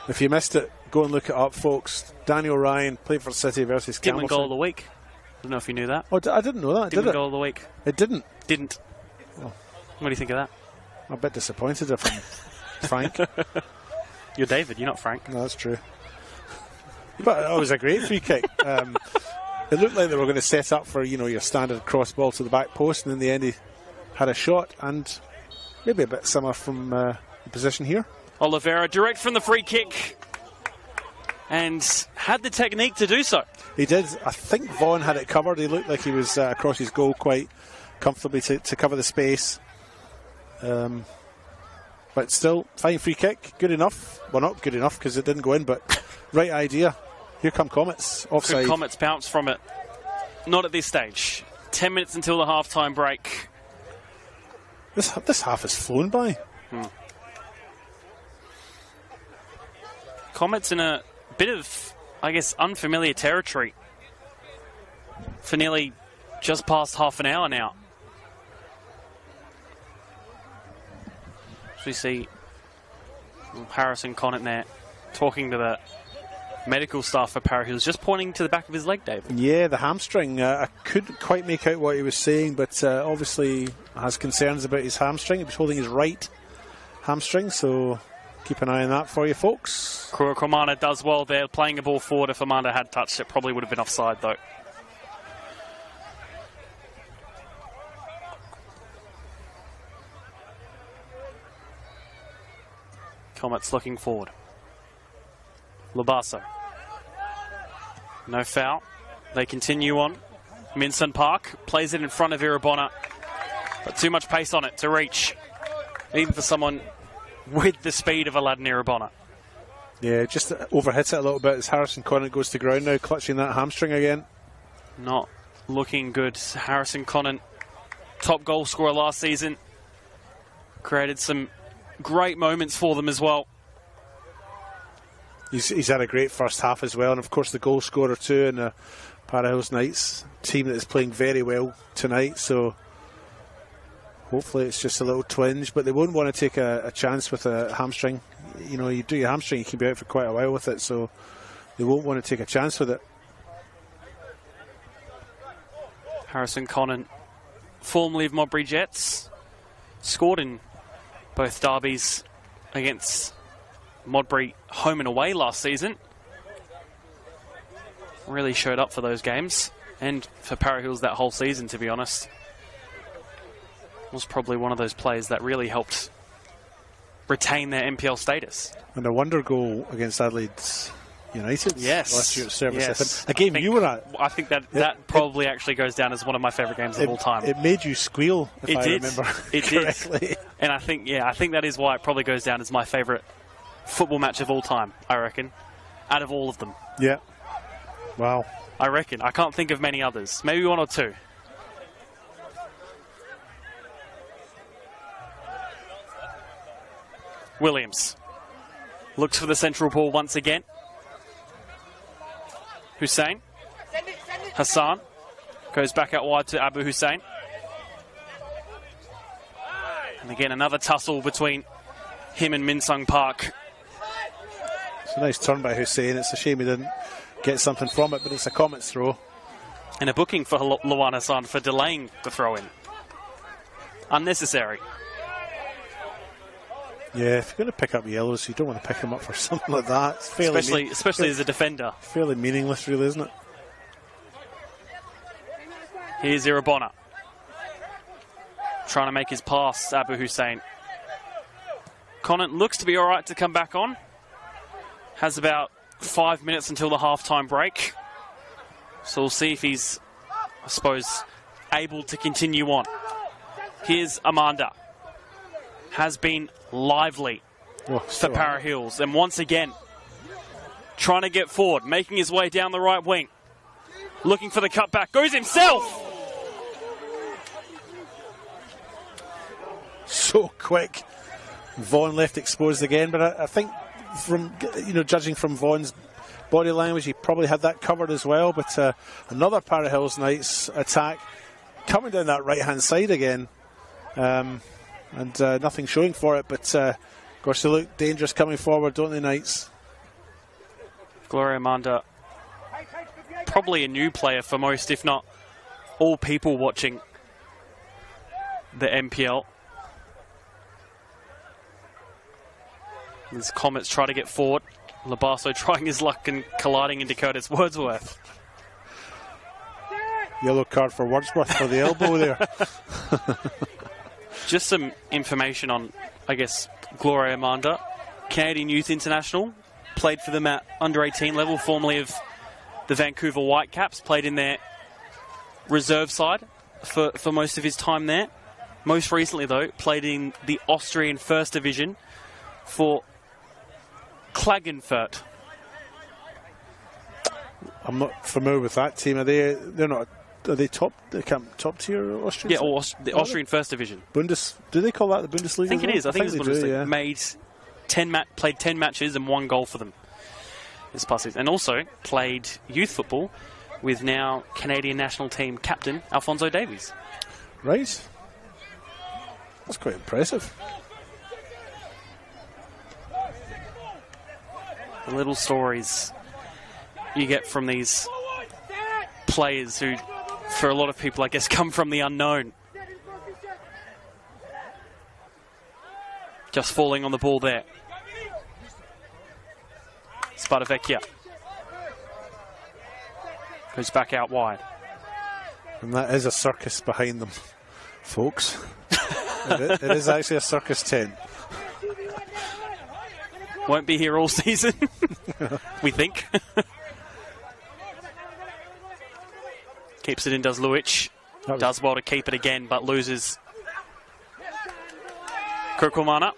If you missed it, go and look it up, folks. Daniel Ryan played for City versus Campbelltown. Didn't win goal of the week. I don't know if you knew that. Oh, I didn't know that, Didn't did it? win goal of the week. It didn't? Didn't. Oh. What do you think of that? I'm a bit disappointed if I'm frank. You're David, you're not Frank. No, that's true. But it was a great free kick. It looked like they were going to set up for, your standard cross ball to the back post, and in the end he had a shot, and maybe a bit similar from the position here. Oliveira direct from the free kick and had the technique to do so. He did. I think Vaughan had it covered. He looked like he was across his goal quite comfortably to cover the space. But still, fine free kick. Good enough. Well, not good enough because it didn't go in, but right idea. Here come Comets. Offside. Could Comets bounce from it? Not at this stage. 10 minutes until the half-time break. This half has flown by. Comets in a bit of, I guess, unfamiliar territory for nearly just past half an hour now. So we see Harrison Conant there talking to the medical staff for Para Hills, just pointing to the back of his leg, David. Yeah, the hamstring. I couldn't quite make out what he was saying, but obviously has concerns about his hamstring. He was holding his right hamstring, so keep an eye on that for you, folks. Kurikwamana does well there, playing a ball forward. If Amanda had touched it, probably would have been offside, though. Comets looking forward. Labasso. No foul. They continue on. Minson Park plays it in front of Irabona, but too much pace on it to reach, even for someone with the speed of Aladdin Irabona. Yeah, just overhits it a little bit as Harrison Conant goes to ground now, clutching that hamstring again. Not looking good. Harrison Conant, top goal scorer last season, created some great moments for them as well. He's had a great first half as well, and of course the goal scorer too in the Para Hills Knights team that is playing very well tonight, so hopefully it's just a little twinge, but they won't want to take a chance with a hamstring. You do your hamstring, you can be out for quite a while with it, so they won't want to take a chance with it. Harrison Conant, formerly of Modbury Jets, scored in both derbies against Modbury home and away last season. Really showed up for those games, and for Para Hills that whole season, to be honest. Was probably one of those players that really helped retain their NPL status. And a wonder goal against Adelaide United last year at Service. Yes. A game you were at. I think that probably actually goes down as one of my favourite games of all time. It made you squeal, if I remember correctly. Did. And I think that is why it probably goes down as my favourite football match of all time, I reckon, out of all of them. Yeah. Wow. I reckon. I can't think of many others. Maybe one or two. Williams looks for the central ball once again. Hussein. Hassan goes back out wide to Abu Hussein. And again, another tussle between him and Min Sung Park. It's a nice turn by Hussein. It's a shame he didn't get something from it, but it's a Comets throw. And a booking for Lawan Hassan for delaying the throw-in. Unnecessary. Yeah, if you're going to pick up yellows, you don't want to pick them up for something like that. It's fairly especially as a defender. Fairly meaningless, really, isn't it? Here's Irabona. Trying to make his pass, Abu Hussein. Conant looks to be all right to come back on. Has about 5 minutes until the half-time break. So we'll see if he's, I suppose, able to continue on. Here's Amanda. Has been lively for Para Hills. And once again, trying to get forward, making his way down the right wing. Looking for the cutback. Goes himself! So quick. Vaughan left exposed again, but I think from judging from Vaughan's body language, he probably had that covered as well. But another Para Hills Knights attack coming down that right-hand side again. And nothing showing for it, but of course they look dangerous coming forward, don't they, Knights? Gloria Amanda, probably a new player for most, if not all people watching the NPL. As Comets try to get forward. Labasso trying his luck and colliding into Curtis Wordsworth. Yellow card for Wordsworth for the elbow there. Just some information on, I guess, Gloria Amanda. Canadian Youth International. Played for them at under-18 level, formerly of the Vancouver Whitecaps. Played in their reserve side for most of his time there. Most recently, though, played in the Austrian First Division for Klagenfurt. I'm not familiar with that team. Are they top? They come top tier Austrian? Yeah, or the Austrian First Division. Do they call that the Bundesliga? I think it is. I think it's Bundesliga. Yeah. Played 10 matches and 1 goal for them this past season, and also played youth football with now Canadian national team captain Alfonso Davies. Right. That's quite impressive. The little stories you get from these players who, for a lot of people, I guess, come from the unknown. Just falling on the ball there. Spadavecchia goes back out wide. And that is a circus behind them, folks. It is actually a circus tent. Won't be here all season, we think. Keeps it in, does Luic. Does well to keep it again, but loses. Kurkumana,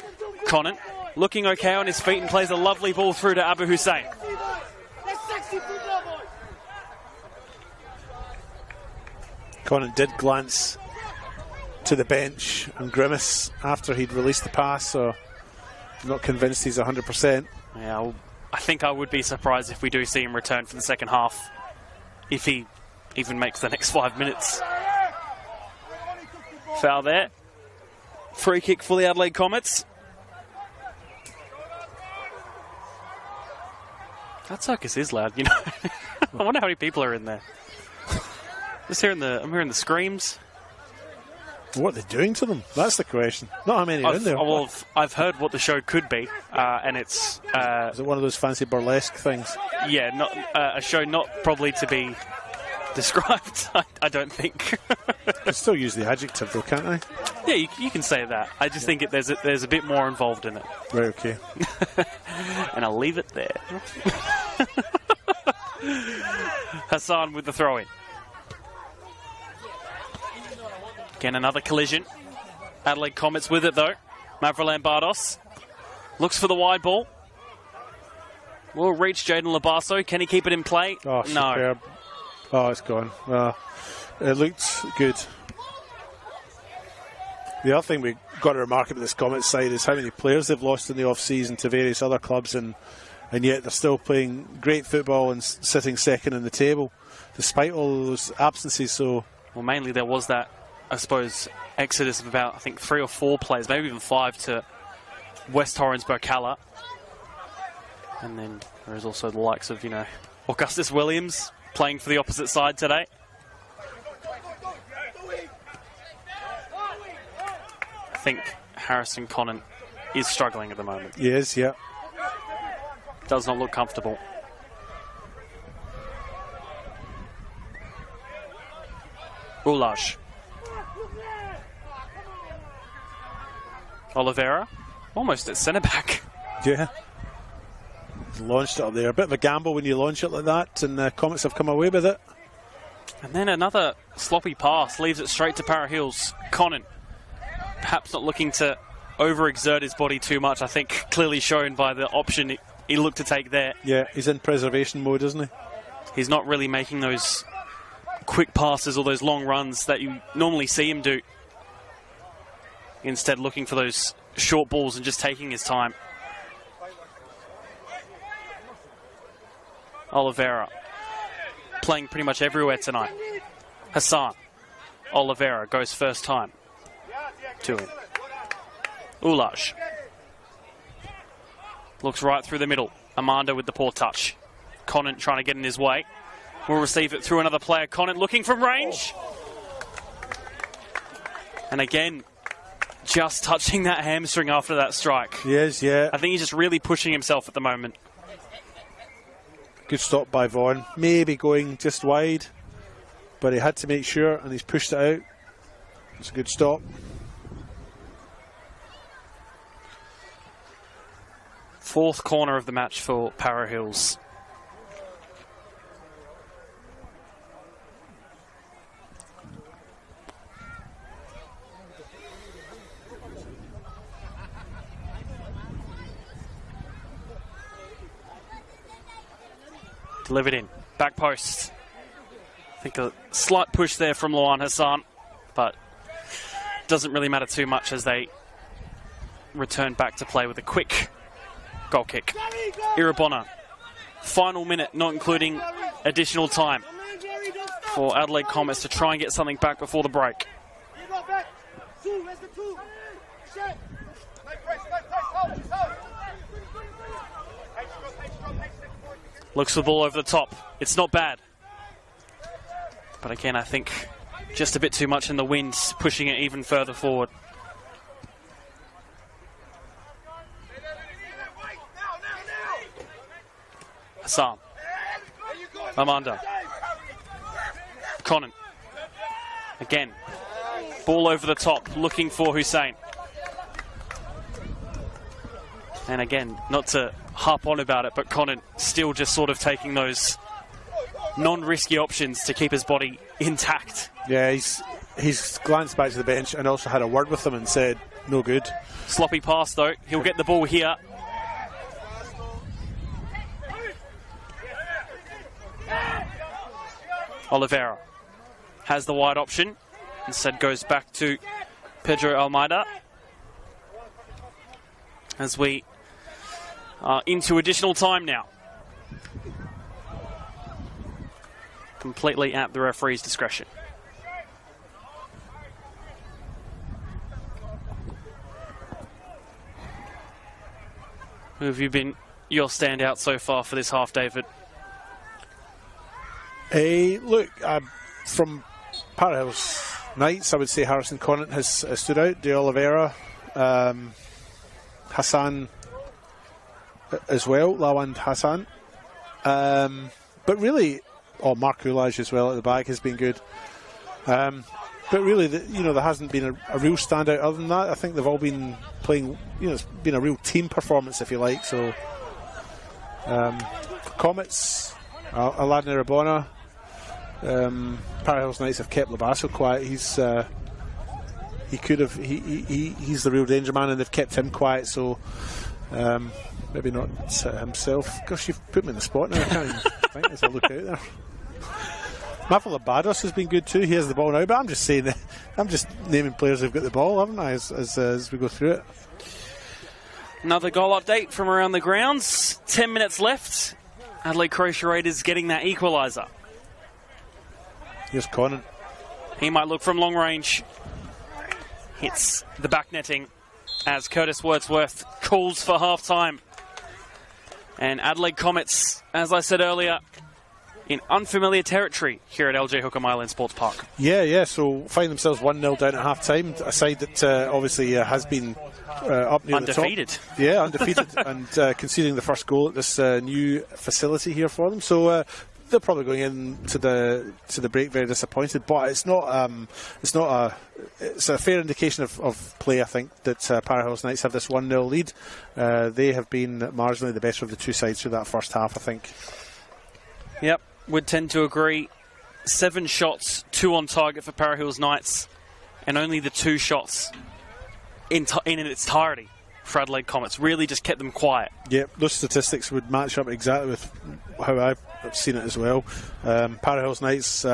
Conant, looking okay on his feet and plays a lovely ball through to Abu Hussein. Conant did glance to the bench and grimace after he'd released the pass, so I'm not convinced he's 100%. Yeah, I think I would be surprised if we do see him return for the second half, if he even makes the next 5 minutes. Foul there. Free kick for the Adelaide Comets. That circus is loud, you know. I wonder how many people are in there. I'm hearing the screams. What are they doing to them? That's the question. Not how many are in there. Well, I've heard what the show could be, and it's... Is it one of those fancy burlesque things? Yeah, not a show not probably to be described, I don't think. You can still use the adjective, though, can't I? Yeah, you can say that. I just think there's a bit more involved in it. Right, okay. And I'll leave it there. Hassan with the throw-in. Again, another collision. Adelaide Comets with it, though. Mavrolambardos looks for the wide ball. Will reach Jaden Labasso. Can he keep it in play? Oh, no. Superb. Oh, it's gone. It looked good. The other thing we got to remark about this Comets side is how many players they've lost in the off-season to various other clubs, and yet they're still playing great football and sitting second in the table, despite all those absences. So, well, mainly there was that, I suppose, exodus of about, I think, 3 or 4 players, maybe even 5 to West Torrens Burkalla. And then there is also the likes of, Augustus Williams playing for the opposite side today. I think Harrison Conant is struggling at the moment. He is, yeah. Does not look comfortable. Ulaj. Oliveira, almost at centre-back. Yeah. He's launched it up there. A bit of a gamble when you launch it like that, and the Comets have come away with it. And then another sloppy pass, leaves it straight to Para Hills. Conant, perhaps not looking to overexert his body too much, I think clearly shown by the option he looked to take there. Yeah, he's in preservation mode, isn't he? He's not really making those quick passes or those long runs that you normally see him do. Instead, looking for those short balls and just taking his time. Oliveira playing pretty much everywhere tonight. Hassan. Oliveira goes first time to him. Ulaj looks right through the middle. Amanda with the poor touch. Conant trying to get in his way. Will receive it through another player. Conant looking from range. And again, just touching that hamstring after that strike. He is, yeah. I think he's just really pushing himself at the moment. Good stop by Vaughan. Maybe going just wide, but he had to make sure, and he's pushed it out. It's a good stop. Fourth corner of the match for Para Hills. Delivered in. Back post. I think a slight push there from Luan Hassan, but doesn't really matter too much as they return back to play with a quick goal kick. Irabona. Final minute, not including additional time for Adelaide Comets to try and get something back before the break. Looks for the ball over the top. It's not bad. But again, I think just a bit too much in the wind, pushing it even further forward. Hassan. Amanda. Conant. Again. Ball over the top, looking for Hussein. And again, not to harp on about it, but Conant still just sort of taking those non-risky options to keep his body intact. Yeah, he's glanced back to the bench and also had a word with them and said, no good. Sloppy pass though, he'll get the ball here. Oliveira has the wide option, instead goes back to Pedro Almeida. As we are into additional time now. Completely at the referee's discretion. Who have you been your standout so far for this half, David? Look, from Parahills Knights, I would say Harrison Conant has stood out. De Oliveira, Hassan as well, Lawand Hassan. But really, Mark Ulaj as well at the back has been good. But really, there hasn't been a real standout other than that. I think they've all been playing, it's been a real team performance, if you like. So, Comets, Aladna Rabona, Parahills Knights have kept Labasso quiet. He's the real danger man, and they've kept him quiet. So, maybe not himself. Gosh, you've put me in the spot now. I can't even think as I look out there. Mavila Bados has been good too. He has the ball now, but I'm just saying that I'm just naming players who've got the ball, haven't I, as we go through it. Another goal update from around the grounds. 10 minutes left. Adelaide Croatia Raiders getting that equaliser. Here's Conant. He might look from long range. Hits the back netting as Curtis Wordsworth calls for half time. And Adelaide Comets, as I said earlier, in unfamiliar territory here at LJ Hookham Island Sports Park. Yeah, so find themselves 1-0 down at half time. A side that obviously has been up near undefeated. The top. Yeah, undefeated and conceding the first goal at this new facility here for them. So they're probably going into the break very disappointed, but it's a fair indication of play. I think that Parahills Knights have this 1-0 lead. They have been marginally the better of the two sides through that first half, I think. Yep, would tend to agree. 7 shots, 2 on target for Parahills Knights, and only the 2 shots in its entirety for Adelaide Comets. Really just kept them quiet. Yep, those statistics would match up exactly with how I've seen it as well. Parahills Knights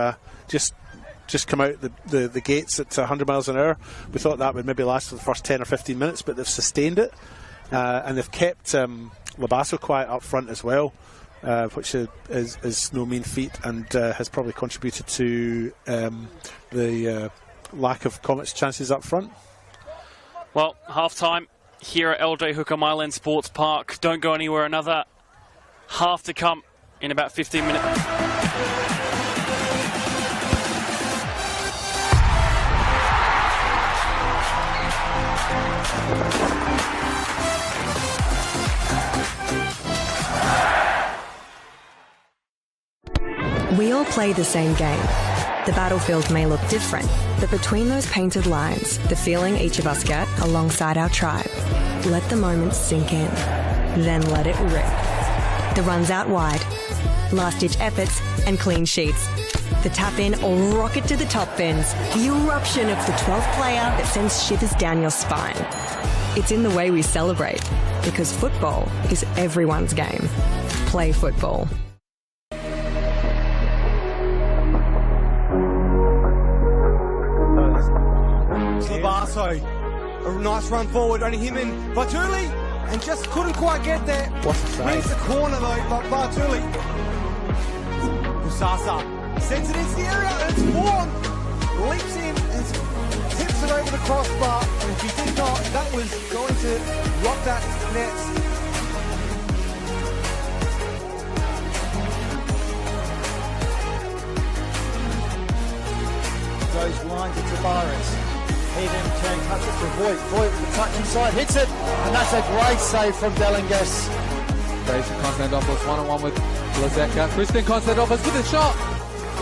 just come out the gates at 100 miles an hour. We thought that would maybe last for the first 10 or 15 minutes, but they've sustained it. And they've kept Labasso quiet up front as well, which is no mean feat, and has probably contributed to the lack of Comets chances up front. Well, half-time here at LJ Hookham Island Sports Park. Don't go anywhere. Another half to come in about 15 minutes. We all play the same game. The battlefield may look different, but between those painted lines, the feeling each of us get alongside our tribe. Let the moment sink in, then let it rip. The runs out wide, last-ditch efforts and clean sheets. The tap-in or rocket to the top bins. The eruption of the 12th player that sends shivers down your spine. It's in the way we celebrate, because football is everyone's game. Play football. Labasso, a nice run forward, only him and Bartuli, and just couldn't quite get there. Wins the corner though, but Bartuli. Usasa sends it into the area, and it's Vaughan. Leaps in and tips it over the crossbar, and if he did not, that was going to rock that net. Goes wide to Tavares. He then cuts it to Voigt. Voigt with the touch inside, hits it, and that's a great save from Delingas. Jason Konstantinopoulos one-on-one with Lazeka. Crispin Konstantinopoulos with a shot.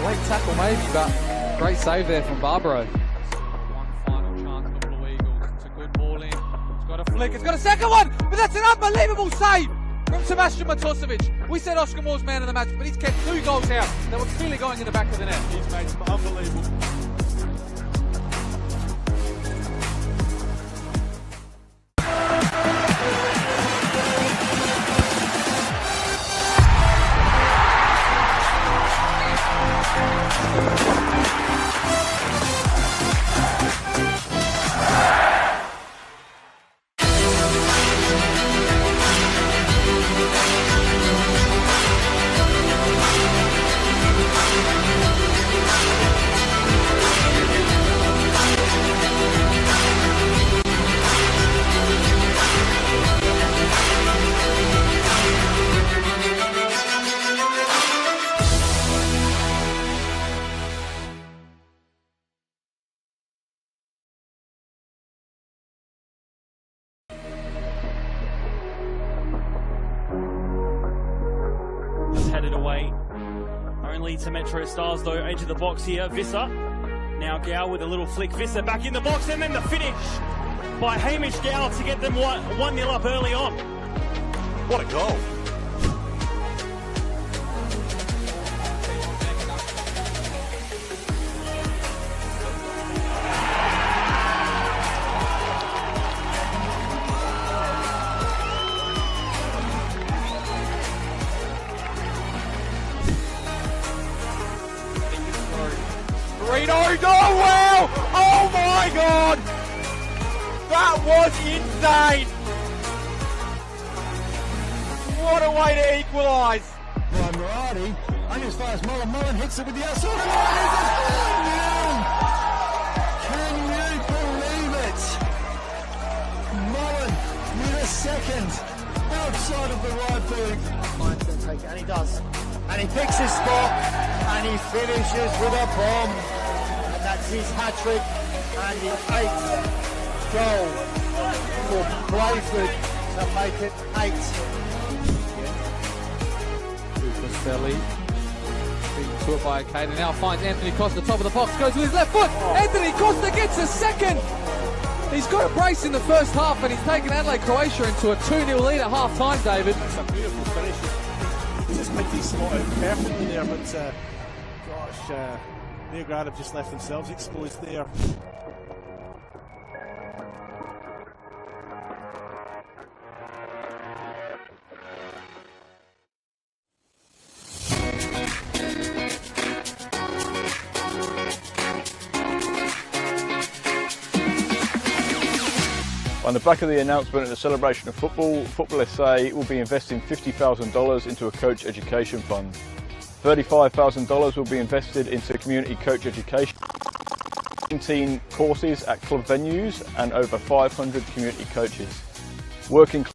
Late tackle maybe, but great save there from Barbaro. One final chance for Blue Eagles. It's a good ball in. It's got a flick. It's got a second one, but that's an unbelievable save from Sebastian Matosevic. We said Oscar Moore's man of the match, but he's kept 2 goals out that were clearly going in the back of the net. He's made some unbelievable. headed away. Only to Metro Stars though, edge of the box here. Visser. Now Gow with a little flick. Visser back in the box, and then the finish by Hamish Gow to get them 1-0 up early on. What a goal. Oh wow! Oh my god! That was insane! What a way to equalise! Ryan Murati, only as far as Mullen. Mullen hits it with the outside line. Can you believe it? Mullen with a second outside of the right boot. Ryan's going to take it, and he does. And he picks his spot, and he finishes with a bomb. That's his hat-trick and his 8th goal for Playford to make it 8. Costelli being to it by Caden. Now finds Anthony Costa, top of the box, goes with his left foot. Anthony Costa gets a second. He's got a brace in the first half, and he's taken Adelaide Croatia into a 2-0 lead at half-time, David. It's a beautiful finish. Just picked his spot out perfectly there, but gosh, Neograd have just left themselves exposed there. On the back of the announcement at the celebration of football, NPLSA will be investing $50,000 into a coach education fund. $35,000 will be invested into community coach education, 19 courses at club venues and over 500 community coaches. Working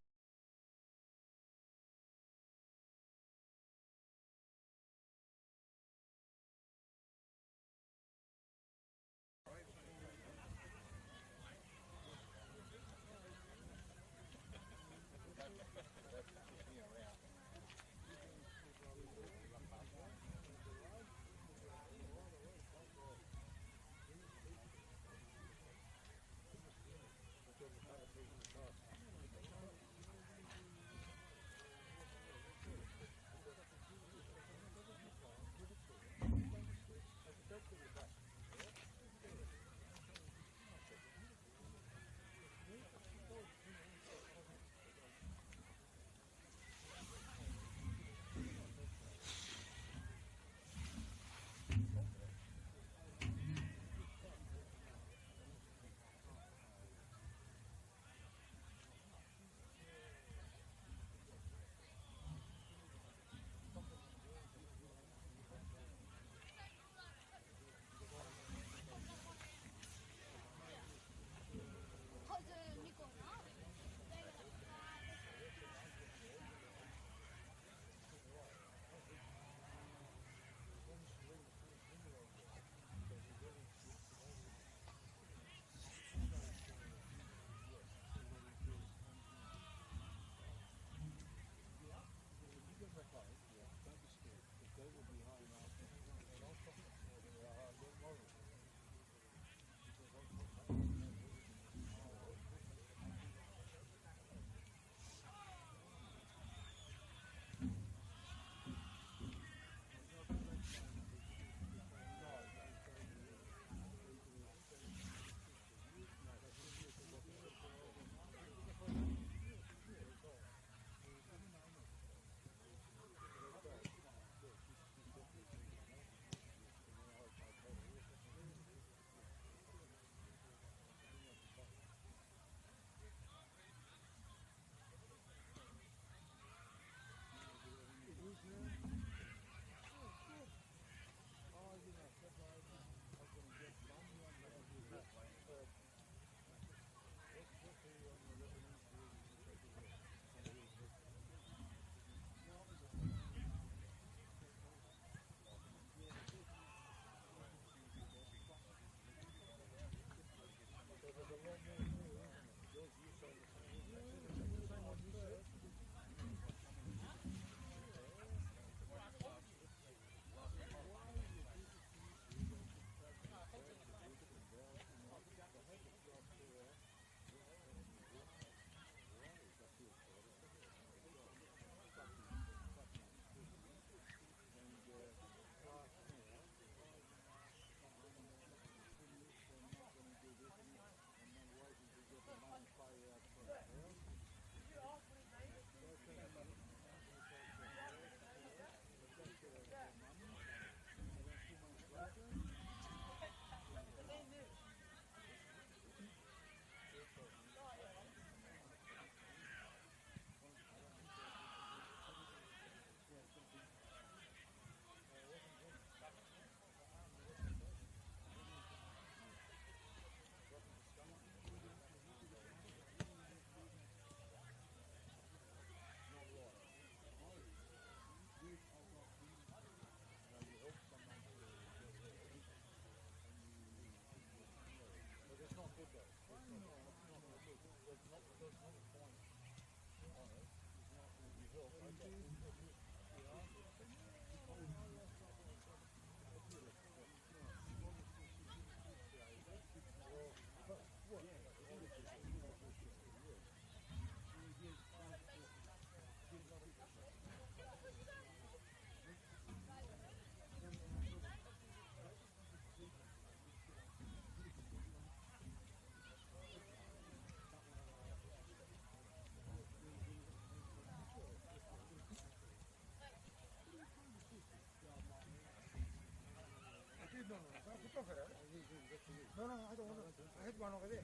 No, I don't want to. I had one over there.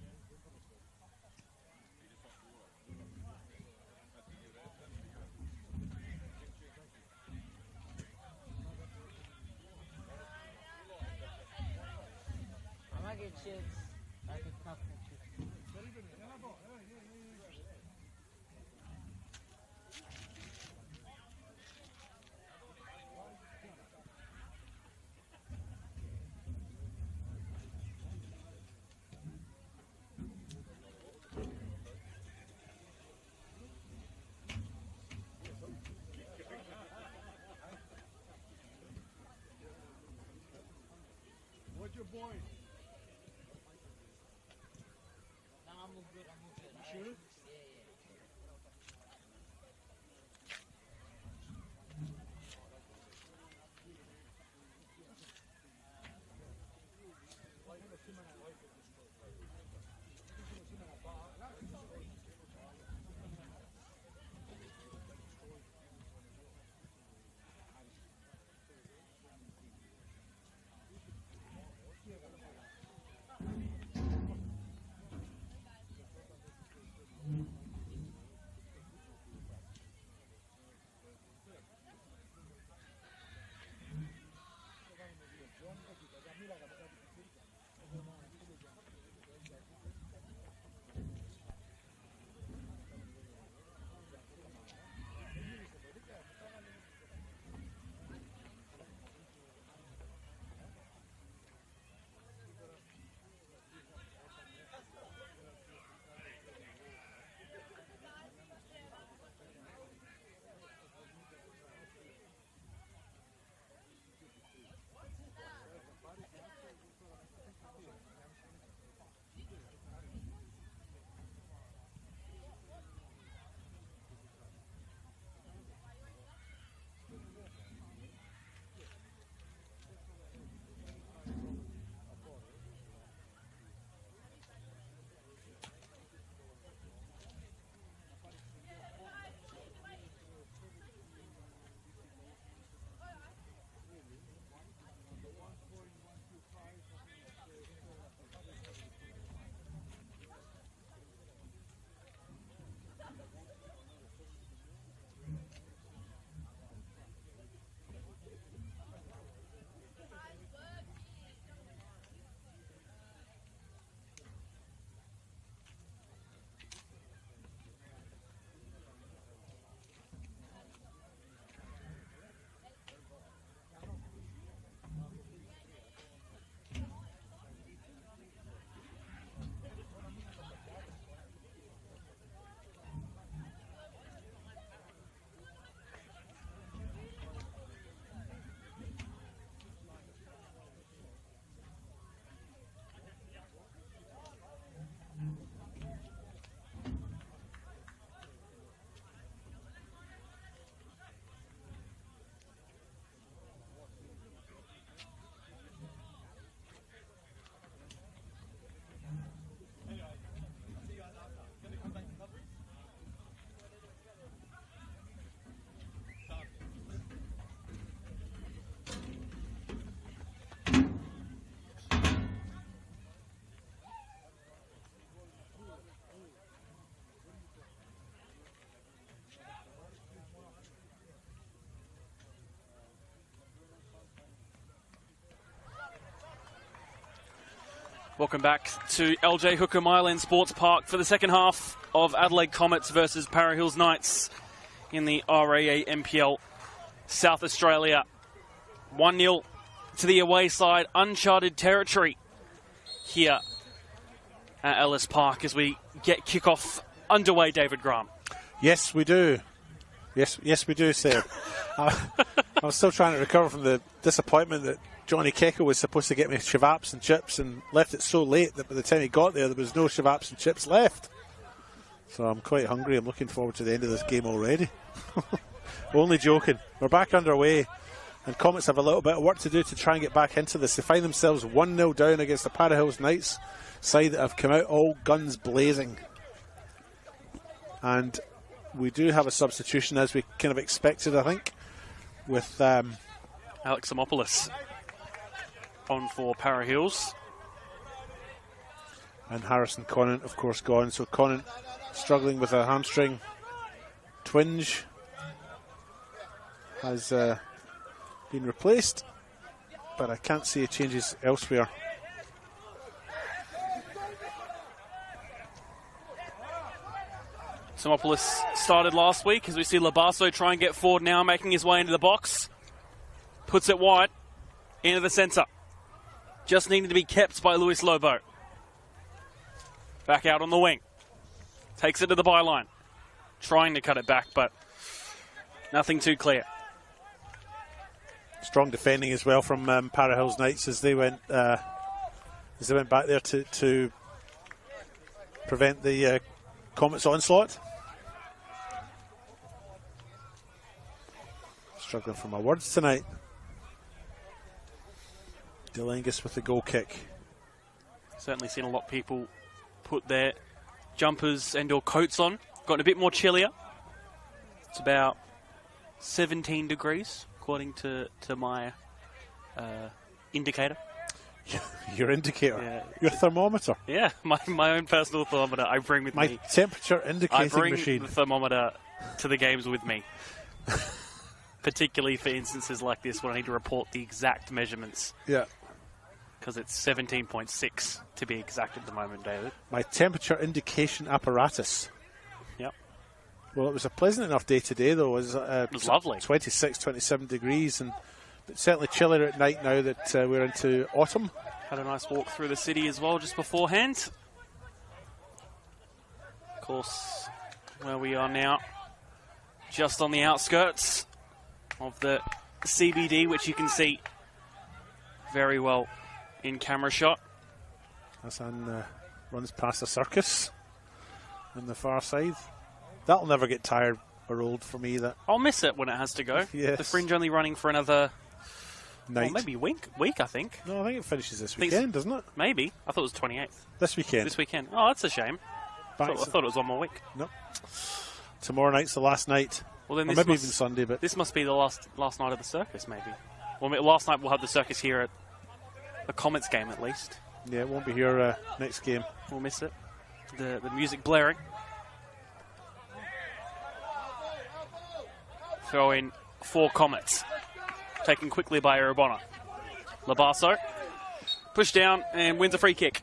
I might get chips. Like a cup of chips. What's your boy? No, I'm all good. You sure? Yeah. Welcome back to LJ Hooker Myland Sports Park for the second half of Adelaide Comets versus Para Hills Knights in the RAA NPL South Australia. 1-0 to the away side, uncharted territory here at Ellis Park as we get kickoff underway, David Graham. Yes, we do. Yes, we do, Seb. I'm still trying to recover from the disappointment that Johnny Keckel was supposed to get me shavapps and chips and left it so late that by the time he got there was no shavapps and chips left. So I'm quite hungry. I'm looking forward to the end of this game already. Only joking. We're back underway, and Comets have a little bit of work to do to try and get back into this. They find themselves 1-0 down against the Para Hills Knights side that have come out all guns blazing. And we do have a substitution, as we kind of expected, I think, with Alex Samopoulos on for Para Hills. And Harrison Conant, of course, gone. So Conant struggling with a hamstring twinge has been replaced, but I can't see changes elsewhere. Simopoulos started last week as we see Labasso try and get forward now, making his way into the box. Puts it wide, into the centre. Just needing to be kept by Luis Lobo. Back out on the wing. Takes it to the byline. Trying to cut it back, but nothing too clear. Strong defending as well from Para Hills Knights as they went back there to prevent the Comets onslaught. Struggling for my words tonight. Delangus with the goal kick. Certainly seen a lot of people put their jumpers and or coats on. Gotten a bit more chillier. It's about 17 degrees, according to my indicator. Your indicator? Yeah. Your thermometer? Yeah, my own personal thermometer I bring with me. My temperature indicating I bring machine. the thermometer to the games with me. Particularly for instances like this when I need to report the exact measurements. Yeah. Because it's 17.6 to be exact at the moment, David. My temperature indication apparatus. Yep. Well, it was a pleasant enough day today, though. It was lovely. 26, 27 degrees, and it's certainly chillier at night now that we're into autumn. Had a nice walk through the city as well just beforehand. Of course, where we are now, just on the outskirts of the CBD, which you can see very well in camera shot. Hassan runs past the circus on the far side. That'll never get tired or old for me. That I'll miss it when it has to go. Yes. The Fringe only running for another night. Well, maybe week, I think. No, I think it finishes this weekend, doesn't it? Maybe. I thought it was 28th. This weekend. This weekend. Oh, that's a shame. I thought it was one more week. Nope. Tomorrow night's the last night. Well, then or maybe even Sunday. But this must be the last night of the circus, maybe. Well, last night we'll have the circus here at a Comets game at least. Yeah, it won't be here next game. We'll miss it. The music blaring. Throw in 4 Comets. Taken quickly by Erebonna. Labasso. Push down and wins a free kick.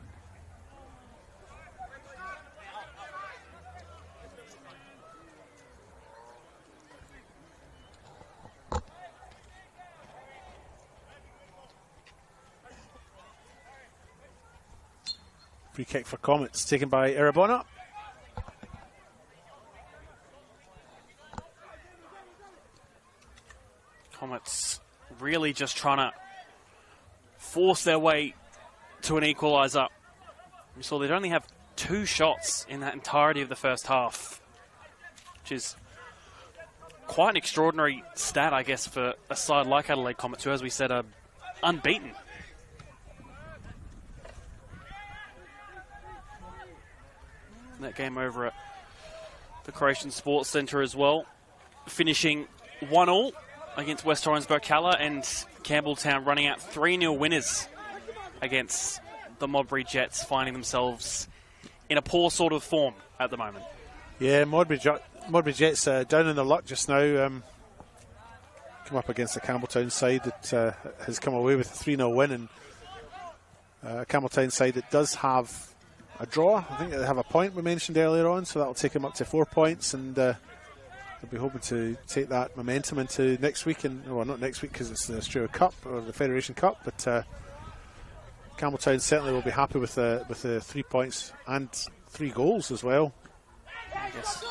Free kick for Comets, taken by Erebonna. Comets really just trying to force their way to an equaliser. We saw they'd only have 2 shots in that entirety of the first half, which is quite an extraordinary stat, I guess, for a side like Adelaide Comets, who, as we said, are unbeaten. That game over at the Croatian Sports Centre as well, finishing 1-1 against West Orange Bocala, and Campbelltown running out 3-0 winners against the Modbury Jets, finding themselves in a poor sort of form at the moment. Yeah, Modbury Jets down in their luck just now. Come up against the Campbelltown side that has come away with a 3-0 win, and a Campbelltown side that does have a draw. I think they have a point we mentioned earlier on, so that'll take them up to 4 points, and they'll be hoping to take that momentum into next week. Well, not next week because it's the Australia Cup or the Federation Cup, but Campbelltown certainly will be happy with the 3 points and 3 goals as well. I guess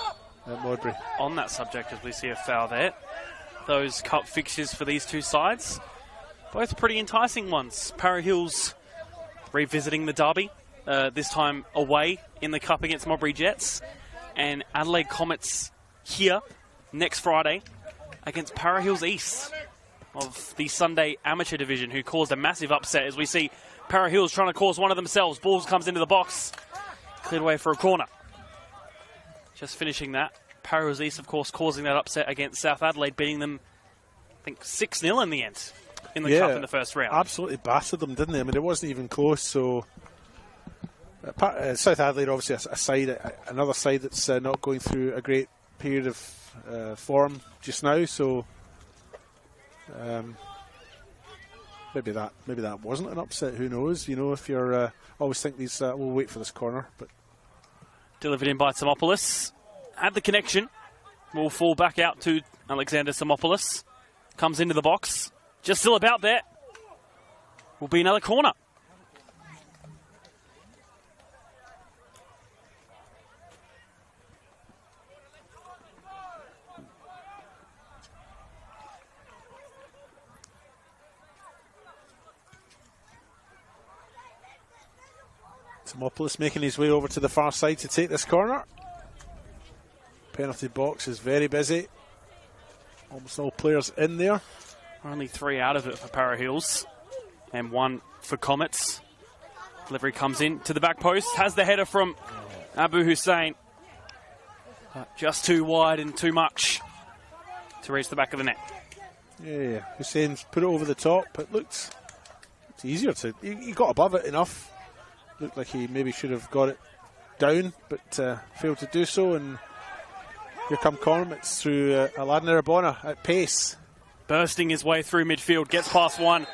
at Modbury. On that subject, as we see a foul there, those cup fixtures for these two sides, both pretty enticing ones. Para Hills revisiting the derby. This time away in the Cup against Modbury Jets, and Adelaide Comets here next Friday against Para Hills East of the Sunday Amateur Division, who caused a massive upset as we see Para Hills trying to cause one of themselves. Balls comes into the box, cleared away for a corner. Just finishing that. Para Hills East, of course, causing that upset against South Adelaide, beating them, I think, 6-0 in the end in the Cup in the first round. Absolutely battered them, didn't they? I mean, it wasn't even close, so South Adelaide, obviously, another side that's not going through a great period of form just now. So maybe that wasn't an upset. Who knows? You know, if you're always think these, we'll wait for this corner. But delivered in by Samopoulos. Had the connection. Will fall back out to Alexander Samopoulos. Comes into the box. Just still about there. Will be another corner. Samopoulos making his way over to the far side to take this corner. Penalty box is very busy. Almost all players in there. Only 3 out of it for Para Hills and 1 for Comets. Delivery comes in to the back post. Has the header from Abu Hussein. Just too wide and too much to reach the back of the net. Yeah, Hussein's put it over the top. It looked easier to... He got above it enough. Looked like he maybe should have got it down, but failed to do so. And here come Comets through Aladin Arabona at pace. Bursting his way through midfield, gets past 1.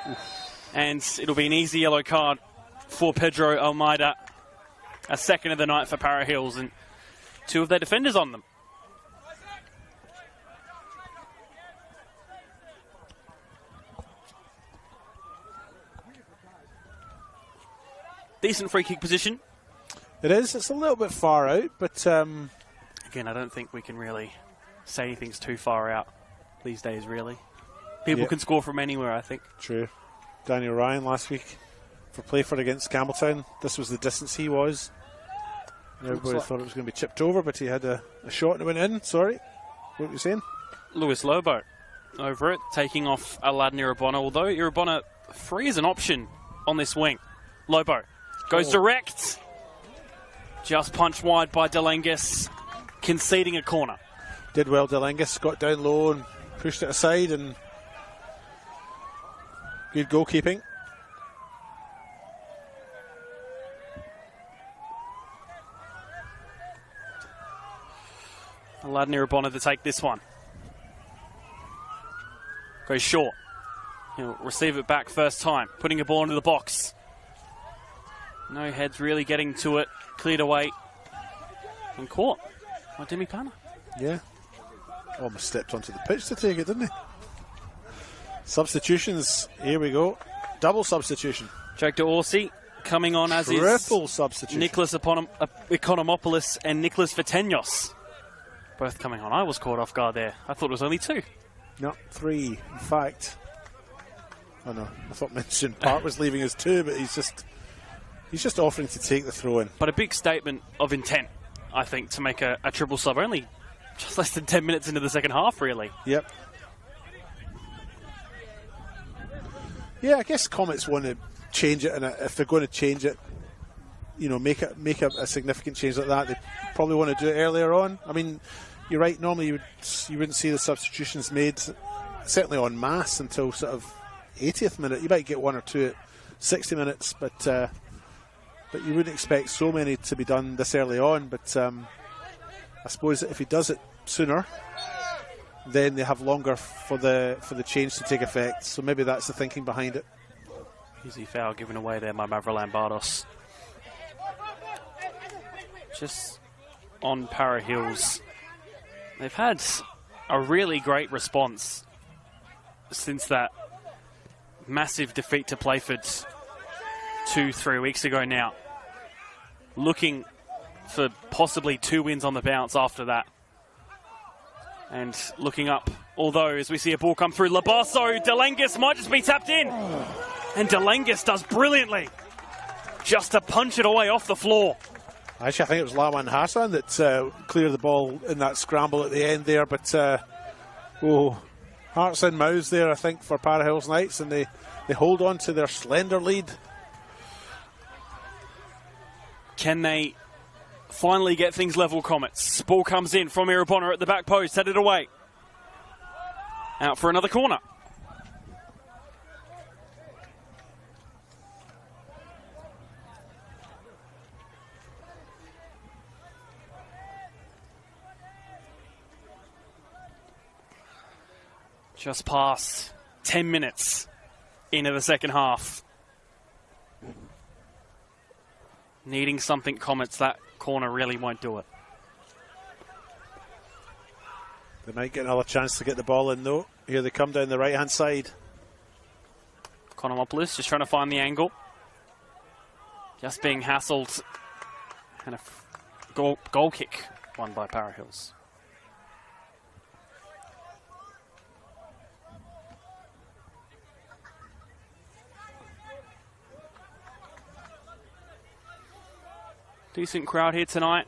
And it'll be an easy yellow card for Pedro Almeida. A second of the night for Para Hills, and 2 of their defenders on them. Decent free kick position. It is. It's a little bit far out, but... Again, I don't think we can really say anything's too far out these days, really. People can score from anywhere, I think. True. Daniel Ryan last week for Playford against Campbelltown. This was the distance he was. Everybody thought it was going to be chipped over, but he had a shot and it went in. Sorry. What were you saying? Lewis Lobo over it, taking off Aladin Irabona, although Irabona free is an option on this wing. Lobo goes direct. Just punched wide by Delengis, conceding a corner. Did well, Delengis got down low and pushed it aside, and good goalkeeping. Aladin Irabona to take this one. Goes short. He'll receive it back first time, putting a ball into the box. No heads really getting to it. Cleared away and caught by Demi Pana. Yeah. Almost stepped onto the pitch to take it, didn't he? Substitutions. Here we go. Double substitution. Jake D'Orsi coming on as is triple substitution. Nicholas Economopoulos and Nicholas Vitenos. Both coming on. I was caught off guard there. I thought it was only 2. No, 3. In fact, oh no, I thought Minchin Park was leaving as 2, but he's just offering to take the throw in. But a big statement of intent, I think, to make a triple sub. Only just less than 10 minutes into the second half, really. Yep. Yeah, I guess Comets want to change it, and if they're going to change it, you know, make a significant change like that, they probably want to do it earlier on. I mean, you're right. Normally, you wouldn't see the substitutions made, certainly en masse, until sort of 80th minute. You might get 1 or 2 at 60 minutes, but you wouldn't expect so many to be done this early on. But I suppose that if he does it sooner, then they have longer for the change to take effect. So maybe that's the thinking behind it. Easy foul given away there by Mavrolan Bardos. Just on Para Hills, they've had a really great response since that massive defeat to Playford 2-3 weeks ago now. Looking for possibly 2 wins on the bounce after that. And looking up, although as we see a ball come through, Labasso, Delengis might just be tapped in. And Delengis does brilliantly just to punch it away off the floor. Actually, I think it was Lawan Hassan that cleared the ball in that scramble at the end there, but hearts and mouths there, I think, for Para Hills Knights, and they hold on to their slender lead. Can they finally get things level, Comets? Ball comes in from Irabona at the back post, headed away. Out for another corner. Just past 10 minutes into the second half. Needing something, Comets. That corner really won't do it. They might get another chance to get the ball in though. Here they come down the right-hand side. Konomopoulos just trying to find the angle. Just being hassled. And a goal kick won by Para Hills. Decent crowd here tonight.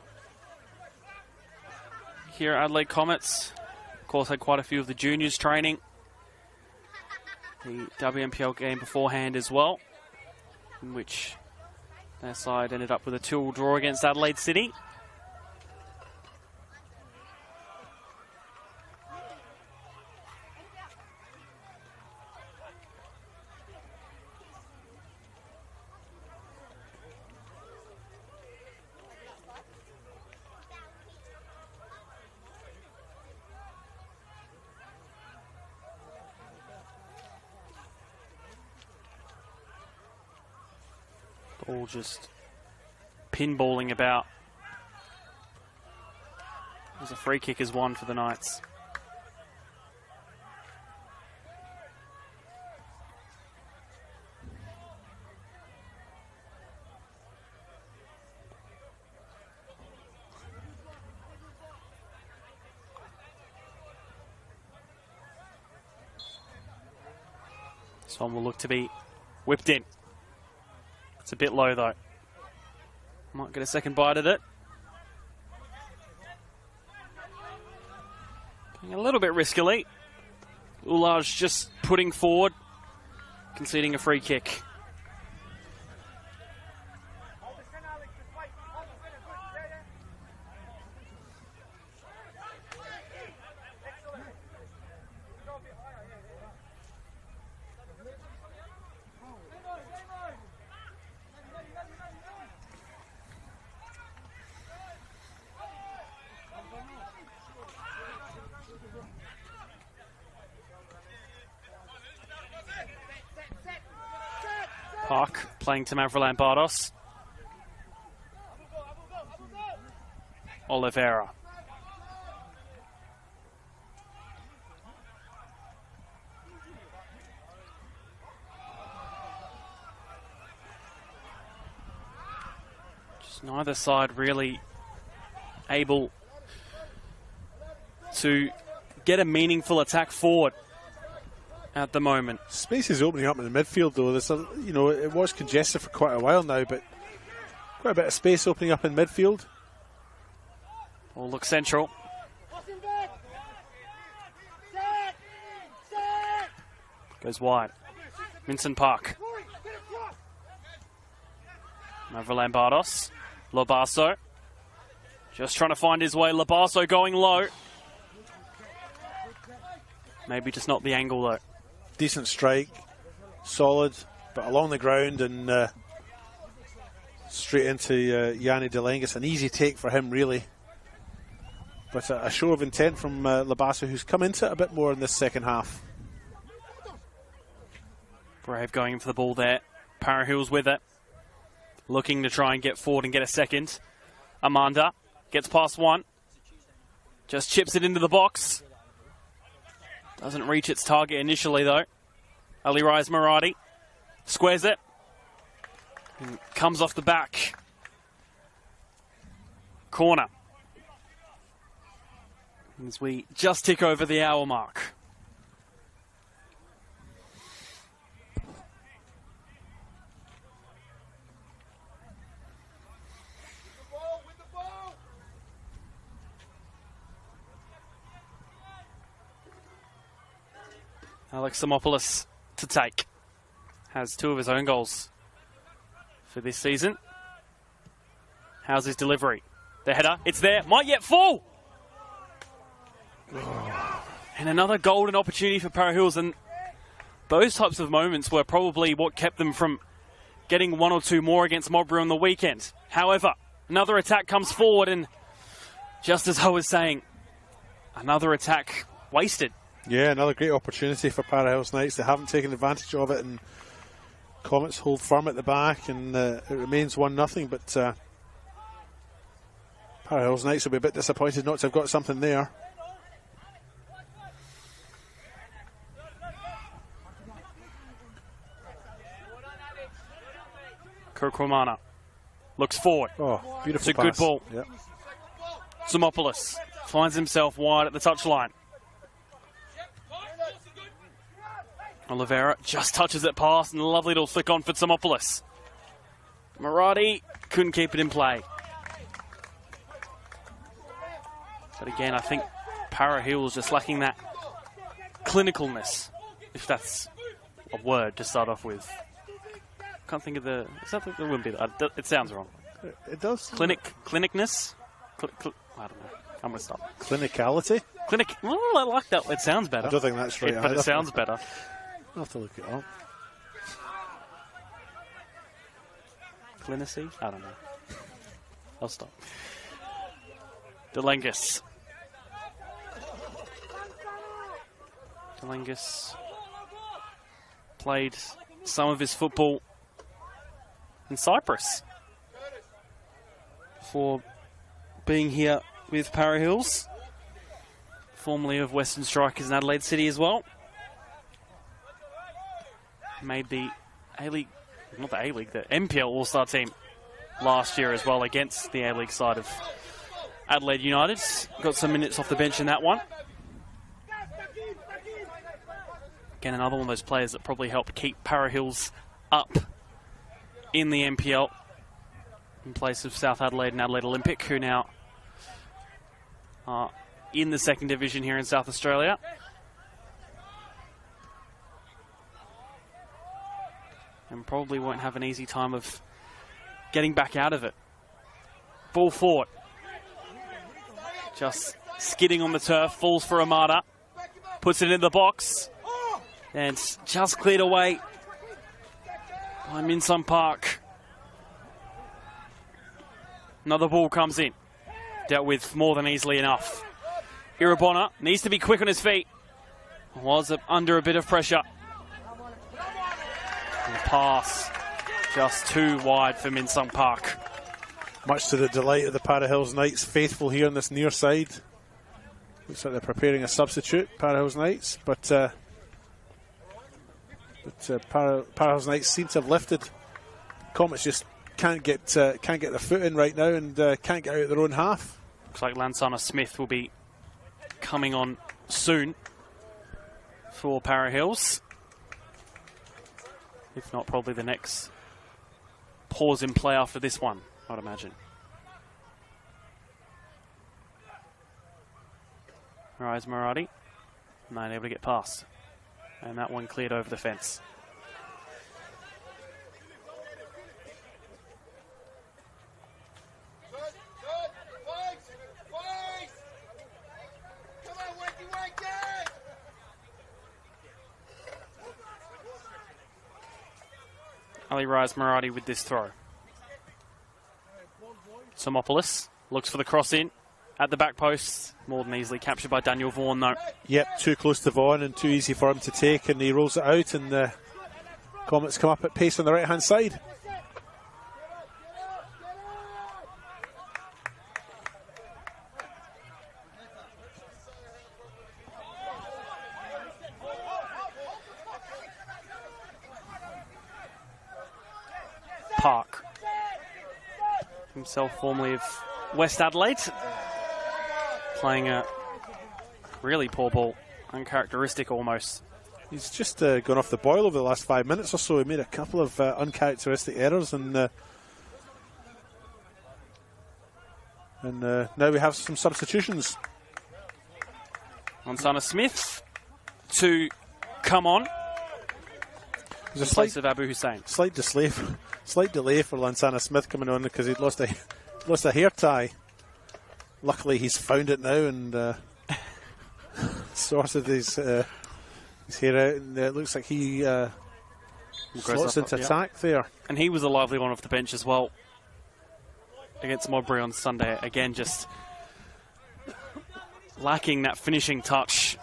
Here at Adelaide Comets. Of course, had quite a few of the juniors training. The WMPL game beforehand as well, in which their side ended up with a 2-2 draw against Adelaide City. All just pinballing about. There's a free kick is won for the Knights. This one will look to be whipped in. It's a bit low though. Might get a second bite at it. Playing a little bit riskily. Ulaj just putting forward, conceding a free kick. Park playing to Mavrolan Bardos. Oliveira. Just neither side really able to get a meaningful attack forward at the moment. Space is opening up in the midfield though. There's a, you know, it was congested for quite a while now, but quite a bit of space opening up in midfield. Ball looks central. Goes wide. Minson Park. Mavrolan Bardos. Labasso. Just trying to find his way. Labasso going low. Maybe just not the angle though. Decent strike, solid, but along the ground and straight into Yanni Delengis. An easy take for him, really. But a show of intent from Labasso, who's come into it a bit more in this second half. Brave going in for the ball there. Para Hills with it. Looking to try and get forward and get a second. Amanda gets past one. Just chips it into the box. Doesn't reach its target initially, though. Ali Rise Maradi squares it. And comes off the back. Corner. As we just tick over the hour mark. Alex Simopoulos to take. Has 2 of his own goals for this season. How's his delivery? The header, it's there, might yet fall! And another golden opportunity for Para Hills, and those types of moments were probably what kept them from getting 1 or 2 more against Modbury on the weekend. However, another attack comes forward, and just as I was saying, another attack wasted. Yeah, another great opportunity for Para Hills Knights. They haven't taken advantage of it, and Comets hold firm at the back, and it remains 1-0. But Para Hills Knights will be a bit disappointed not to have got something there. Kukwamana looks forward. Oh, beautiful it's a pass. good ball. Yep. Zimopoulos finds himself wide at the touchline. Oliveira just touches it past, and a lovely little flick on for Zimopoulos. Murati couldn't keep it in play. But again, I think Para Hills just lacking that clinicalness, if that's a word to start off with. Can't think of the. It wouldn't be that. It sounds wrong. It does. Clinicness. I don't know. I'm gonna stop. Clinicality. Clinic. Oh, I like that. It sounds better. I don't think that's right. But it sounds better. I'll have to look it up. Clinicy? I don't know. I'll stop. Delengus. Delengus played some of his football in Cyprus before being here with Para Hills, formerly of Western Strikers in Adelaide City as well. Made the A-League, not the A-League, the NPL All-Star team last year as well against the A-League side of Adelaide United. Got some minutes off the bench in that one. Again, another one of those players that probably helped keep Para Hills up in the NPL in place of South Adelaide and Adelaide Olympic, who now are in the second division here in South Australia. And probably won't have an easy time of getting back out of it. Ball forward. Just skidding on the turf, falls for Amada. Puts it in the box. And it's just cleared away by Minsung Park. Another ball comes in. Dealt with more than easily enough. Irabona needs to be quick on his feet. Was under a bit of pressure. And the pass just too wide for Minsung Park. Much to the delight of the Para Hills Knights faithful here on this near side. Looks like they're preparing a substitute, Para Hills Knights, but Para Hills Knights seem to have lifted. Comets just can't get their foot in right now, and can't get out of their own half. Looks like Lansana Smith will be coming on soon for Para Hills. If not, probably the next pause in play after this one, I'd imagine. Rise Murati, not able to get past. And that one cleared over the fence. Ali Rise Murati with this throw. Zimopoulos looks for the cross in at the back post. More than easily captured by Daniel Vaughan though. Yep, too close to Vaughan and too easy for him to take, and he rolls it out, and the Comets come up at pace on the right hand side. Park, himself formerly of West Adelaide, playing a really poor ball, uncharacteristic almost. He's just gone off the boil over the last 5 minutes or so. He made a couple of uncharacteristic errors, and now we have some substitutions. Lansana Smith to come on. There's a place of Abu Hussein. Slight delay for Lansana Smith coming on because he'd lost a hair tie. Luckily, he's found it now and sorted his hair out, and it looks like he slots into attack there. And he was a lively one off the bench as well against Modbury on Sunday. Again, just lacking that finishing touch.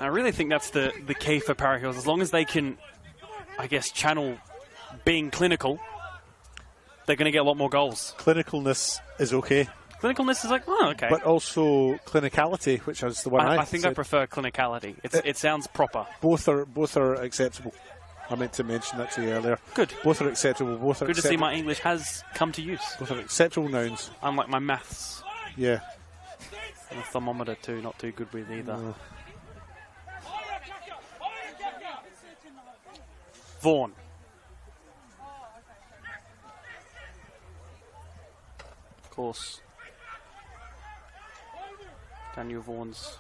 I really think that's the key for Para Hills. As long as they can, I guess, channel being clinical, they're going to get a lot more goals. Clinicalness is okay. Clinicalness is like, oh, okay. But also clinicality, which is the one I think said. I prefer clinicality. It sounds proper. Both are acceptable. I meant to mention that to you earlier. Good. Both are acceptable. Both are Good to see my English has come to use. Both are acceptable nouns. Unlike my maths. Yeah. And the thermometer too, not too good with either. No. Vaughan. Of course. Daniel Vaughan's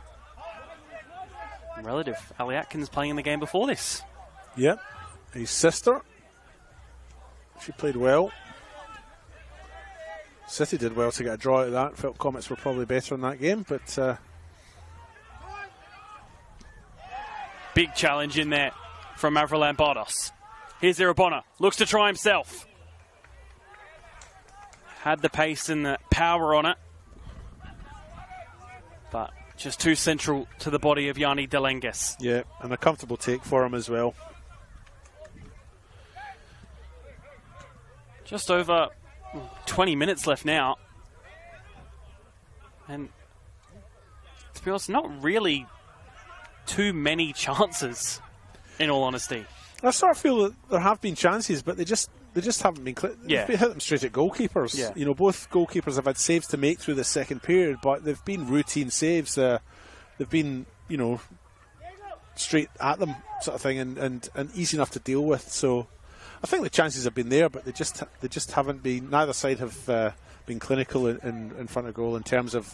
relative, Ali Atkins, playing in the game before this. Yep. His sister. She played well. City did well to get a draw out of that. Felt Comets were probably better in that game, but... Big challenge in there from Mavrolan Bardos. Here's Irabona. Looks to try himself. Had the pace and the power on it. But just too central to the body of Yanni Delenges. Yeah, and a comfortable take for him as well. Just over 20 minutes left now. And to be honest, not really too many chances, in all honesty. I sort of feel that there have been chances, but they just haven't been Yeah. They've hit them straight at goalkeepers. Yeah. You know, both goalkeepers have had saves to make through the second period, but they've been routine saves. They've been, you know, straight at them sort of thing, and easy enough to deal with. So I think the chances have been there, but they just haven't been. Neither side have been clinical in front of goal in terms of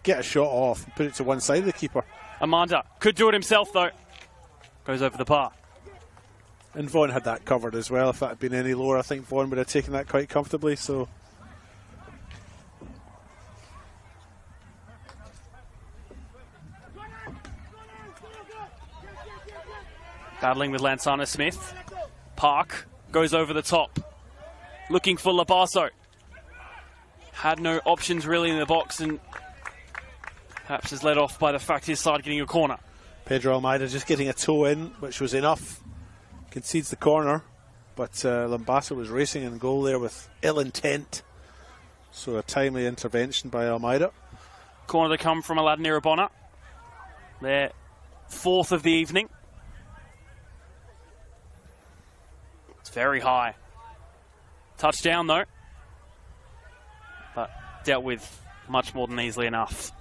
get a shot off and put it to one side of the keeper. Amanda could do it himself though. Goes over the bar. And Vaughan had that covered as well. If that had been any lower, I think Vaughan would have taken that quite comfortably. So battling with Lansana Smith. Park goes over the top. Looking for Labasso. Had no options really in the box and perhaps is led off by the fact his side getting a corner. Pedro Almeida just getting a toe in, which was enough. Concedes the corner, but Lambasso was racing in goal there with ill intent. So a timely intervention by Almeida. Corner to come from Aladdin Irabona. Their fourth of the evening. It's very high. Touchdown though. But dealt with much more than easily enough.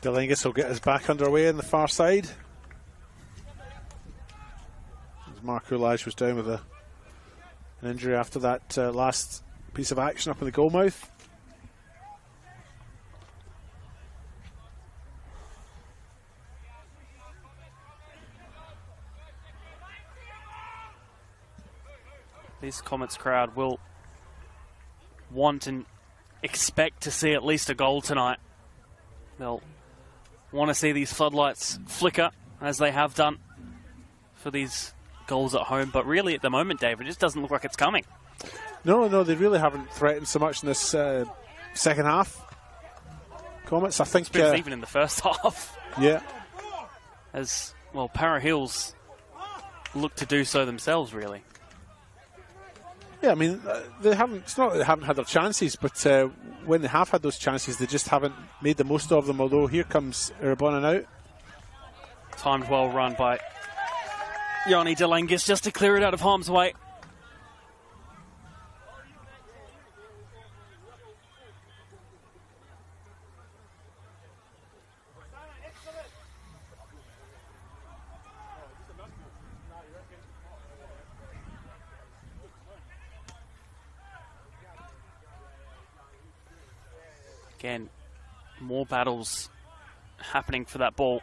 Delenges will get us back underway on the far side. As Mark Ulage was down with an injury after that last piece of action up in the goalmouth. This Comets crowd will want and expect to see at least a goal tonight. They'll want to see these floodlights flicker, as they have done for these goals at home. But really, at the moment, David, it just doesn't look like it's coming. No, they really haven't threatened so much in this second half. Comets, I think... It's been even in the first half. Yeah. As, well, Para Hills look to do so themselves, really. Yeah, I mean, they haven't. It's not that they haven't had their chances, but when they have had those chances, they just haven't made the most of them. Although here comes Irabona out. Timed well run by Yanni Delenges just to clear it out of harm's way. Again, more battles happening for that ball.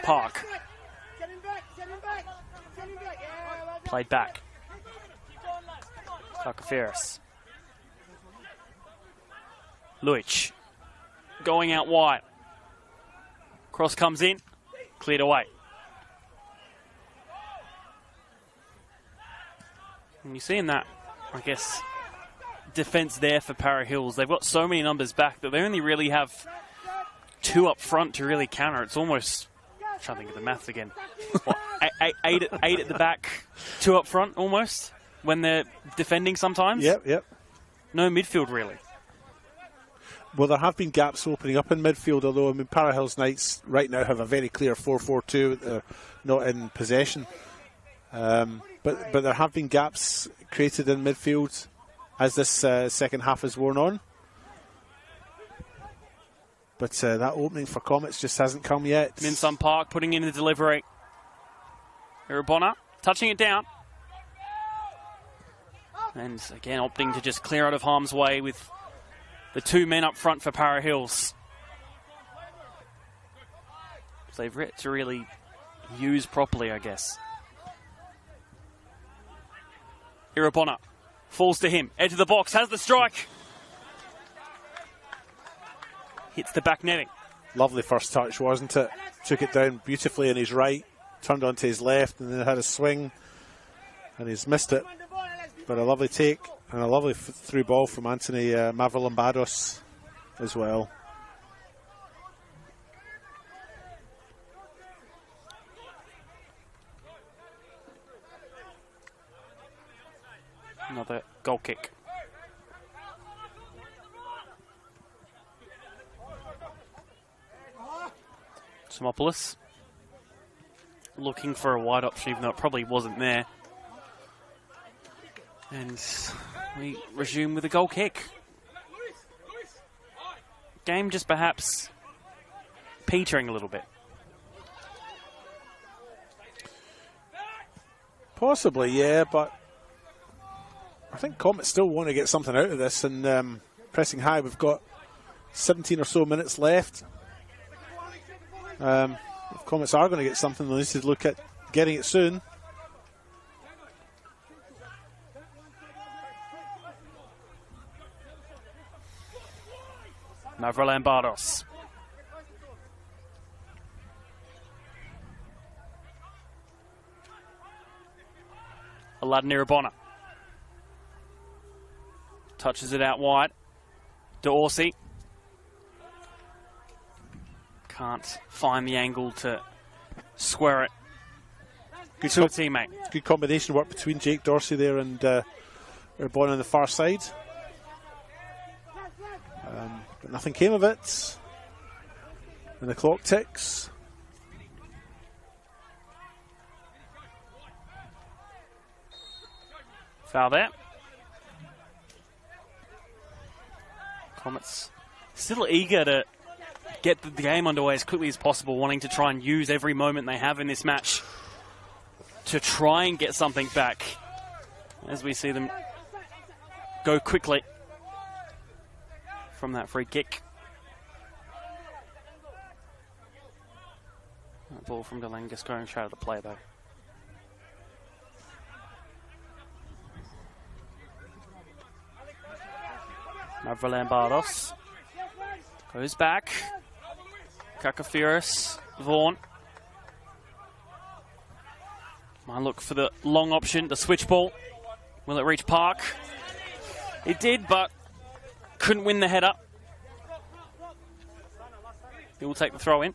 Park. Played back. Takafiris. Luich going out wide. Cross comes in, cleared away. And you're seeing that, I guess, defence there for Para Hills. They've got so many numbers back that they only really have 2 up front to really counter. It's almost, I'm trying to think of the maths again. What, eight at the back, 2 up front almost, when they're defending sometimes? Yep. No midfield really. Well, there have been gaps opening up in midfield, although, I mean, Para Hills Knights right now have a very clear 4-4-2. They're not in possession. But there have been gaps created in midfield as this second half has worn on. But that opening for Comets just hasn't come yet. Minsun Park putting in the delivery. Irabona touching it down. And again, opting to just clear out of harm's way with the 2 men up front for Para Hills. So they've yet to really use properly, I guess. Irabona falls to him. Edge of the box, has the strike. Hits the back netting. Lovely first touch, wasn't it? Took it down beautifully in his right, turned onto his left, and then had a swing, and he's missed it. But a lovely take and a lovely through ball from Anthony Mavrolambados as well. Another goal kick. Simopoulos looking for a wide option, even though it probably wasn't there. And we resume with a goal kick. Game just perhaps petering a little bit. Possibly, yeah, but I think Comets still want to get something out of this, and pressing high, we've got 17 or so minutes left. If Comets are going to get something, they need to look at getting it soon. Mavrolambados. Aladdin Irabona. Touches it out wide. D'Orsay. Can't find the angle to square it to a teammate. Good combination work between Jake Dorsey there and Irabona on the far side. But nothing came of it. And the clock ticks. Foul there. Comets still eager to get the game underway as quickly as possible, wanting to try and use every moment they have in this match to try and get something back, as we see them go quickly from that free kick. That ball from Galangas going straight out of the play though. Mavrolambados goes back. Kakafiris, Vaughan. Might look for the long option, the switch ball. Will it reach Park? It did, but couldn't win the header. He will take the throw in.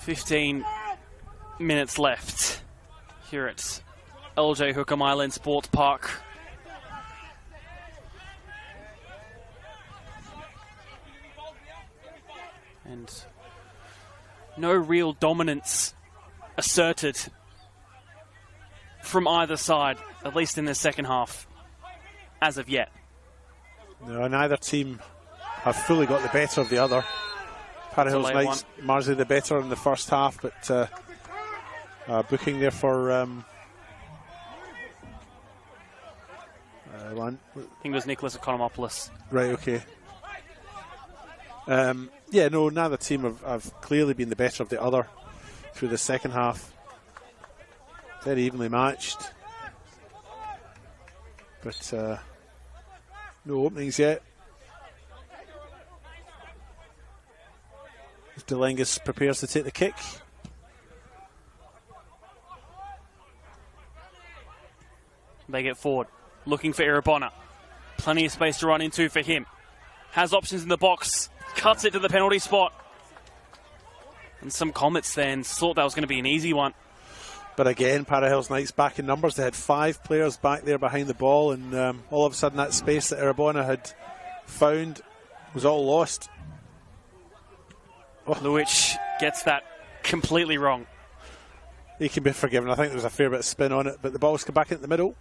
"15 minutes left here at LJ Hookham Island Sports Park. And no real dominance asserted from either side, at least in the second half, as of yet. No, neither team have fully got the better of the other. Para Hills Knights marginally the better in the first half, but booking there for one. I think it was Nicholas Economopoulos. Right, okay. Yeah, no, neither team have clearly been the better of the other through the second half. Very evenly matched. But no openings yet. As Delengus prepares to take the kick. They get forward, looking for Irabona. Plenty of space to run into for him. Has options in the box, cuts it to the penalty spot. And some Comets fans thought that was going to be an easy one. But again, Para Hills Knights back in numbers. They had 5 players back there behind the ball, and all of a sudden that space that Irabona had found was all lost. Oh. Luich gets that completely wrong. He can be forgiven. I think there was a fair bit of spin on it, but the ball's come back into the middle.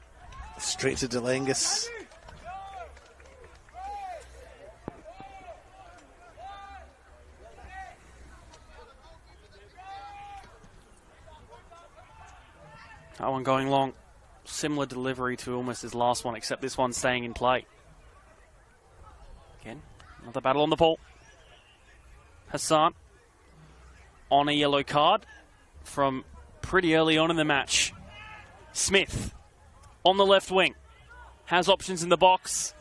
Straight to Delengus. That one going long. Similar delivery to almost his last one, except this one staying in play. Again, another battle on the ball. Hassan on a yellow card from pretty early on in the match. Smith on the left wing. Has options in the box.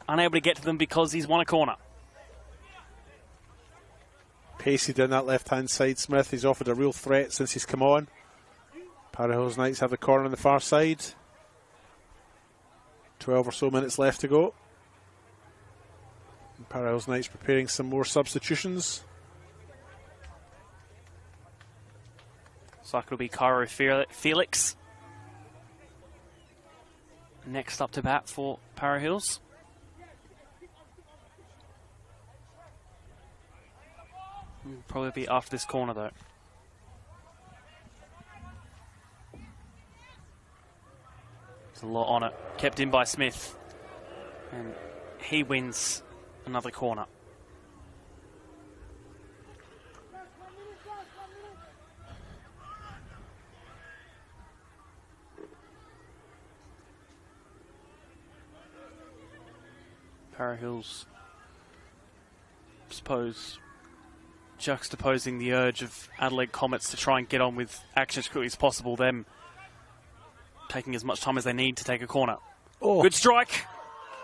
Unable to get to them because he's won a corner. Pacey down that left-hand side. Smith, he's offered a real threat since he's come on. Para Hills Knights have the corner on the far side. 12 or so minutes left to go. And Para Hills Knights preparing some more substitutions. Looks like it'll be Cairo Felix next up to bat for Para Hills. Probably be after this corner though. There's a lot on it. Kept in by Smith. And he wins another corner. Para Hills, suppose, juxtaposing the urge of Adelaide Comets to try and get on with action as quickly as possible, them taking as much time as they need to take a corner. Oh. Good strike.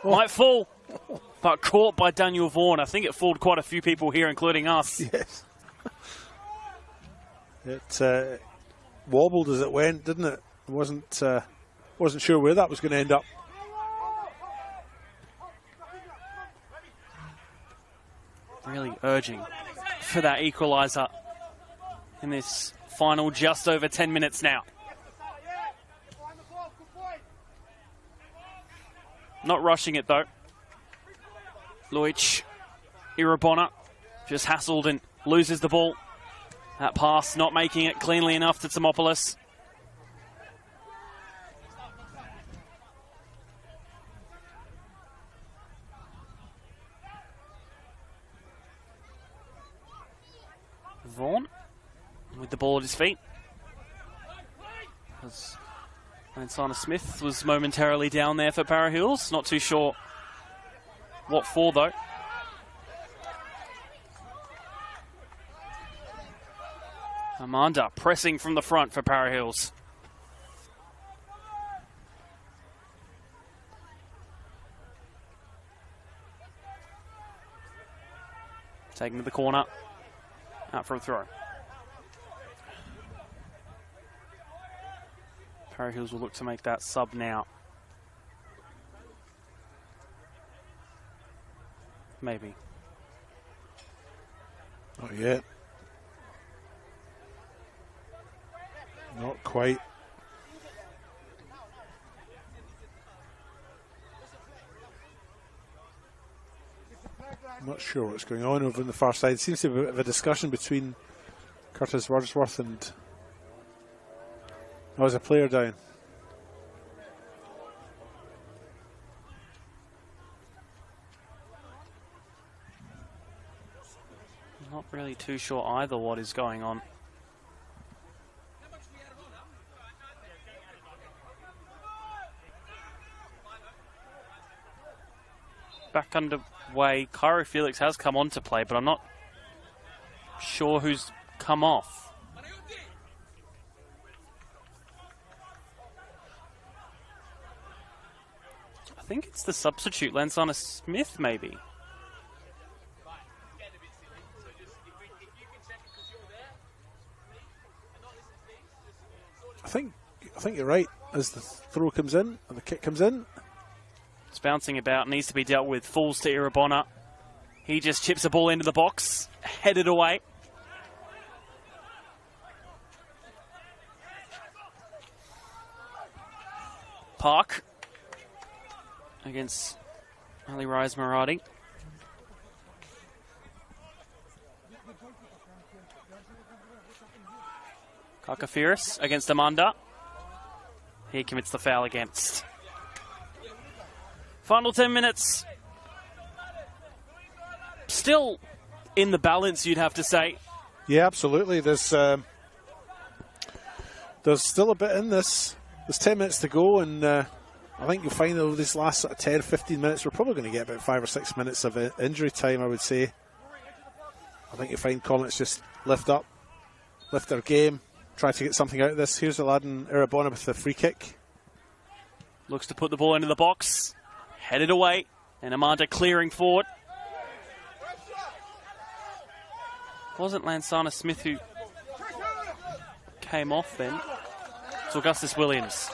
Oh. Might fall, but caught by Daniel Vaughan. I think it fooled quite a few people here, including us. Yes. It wobbled as it went, didn't it? Wasn't sure where that was going to end up. Really urging for that equaliser in this final just over 10 minutes now. Not rushing it though. Luich, Irabona, just hassled and loses the ball. That pass not making it cleanly enough to Timopoulos. Vaughan with the ball at his feet. As Lansana Smith was momentarily down there for Para Hills. Not too sure what for though. Amanda pressing from the front for Para Hills. Taking to the corner. Out for a throw. Para Hills will look to make that sub now. Maybe. Not yet. Not quite. I'm not sure what's going on over on the far side. Seems to be a bit of a discussion between Curtis Wordsworth and a player down. Not really too sure either what is going on. Back under way. Cairo Felix has come on to play, but I'm not sure who's come off. I think it's the substitute, Lansana Smith, maybe. I think you're right. As the throw comes in, and the kick comes in. It's bouncing about, needs to be dealt with. Falls to Irabona. He just chips the ball into the box, headed away. Park against Ali Rise Maradi. Kakafiris against Amanda. He commits the foul against. Final 10 minutes. Still in the balance, you'd have to say. Yeah, absolutely. There's still a bit in this. There's 10 minutes to go, and I think you'll find over these last sort of 10, 15 minutes, we're probably going to get about 5 or 6 minutes of injury time, I would say. I think you'll find Comets just lift their game, try to get something out of this. Here's the lad in Irabona with the free kick. Looks to put the ball into the box. Headed away, and Amanda clearing forward. Wasn't Lansana Smith who came off then? It's Augustus Williams.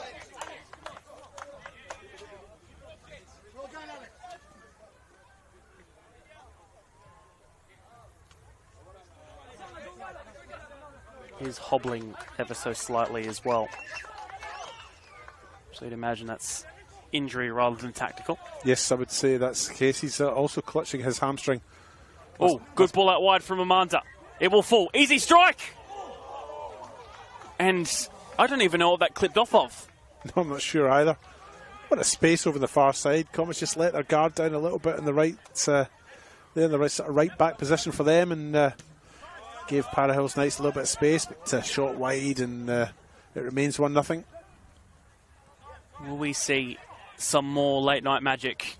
He's hobbling ever so slightly as well. So you'd imagine that's injury rather than tactical. Yes, I would say that's the case. He's also clutching his hamstring. Oh, good ball out wide from Amanda. It will fall. Easy strike! And I don't even know what that clipped off of. No, I'm not sure either. What a space over the far side. Comets just let their guard down a little bit in the right, they're in the right sort of right back position for them, and gave Parahills Knights a little bit of space, but shot wide, and it remains 1-0. Will we see some more late night magic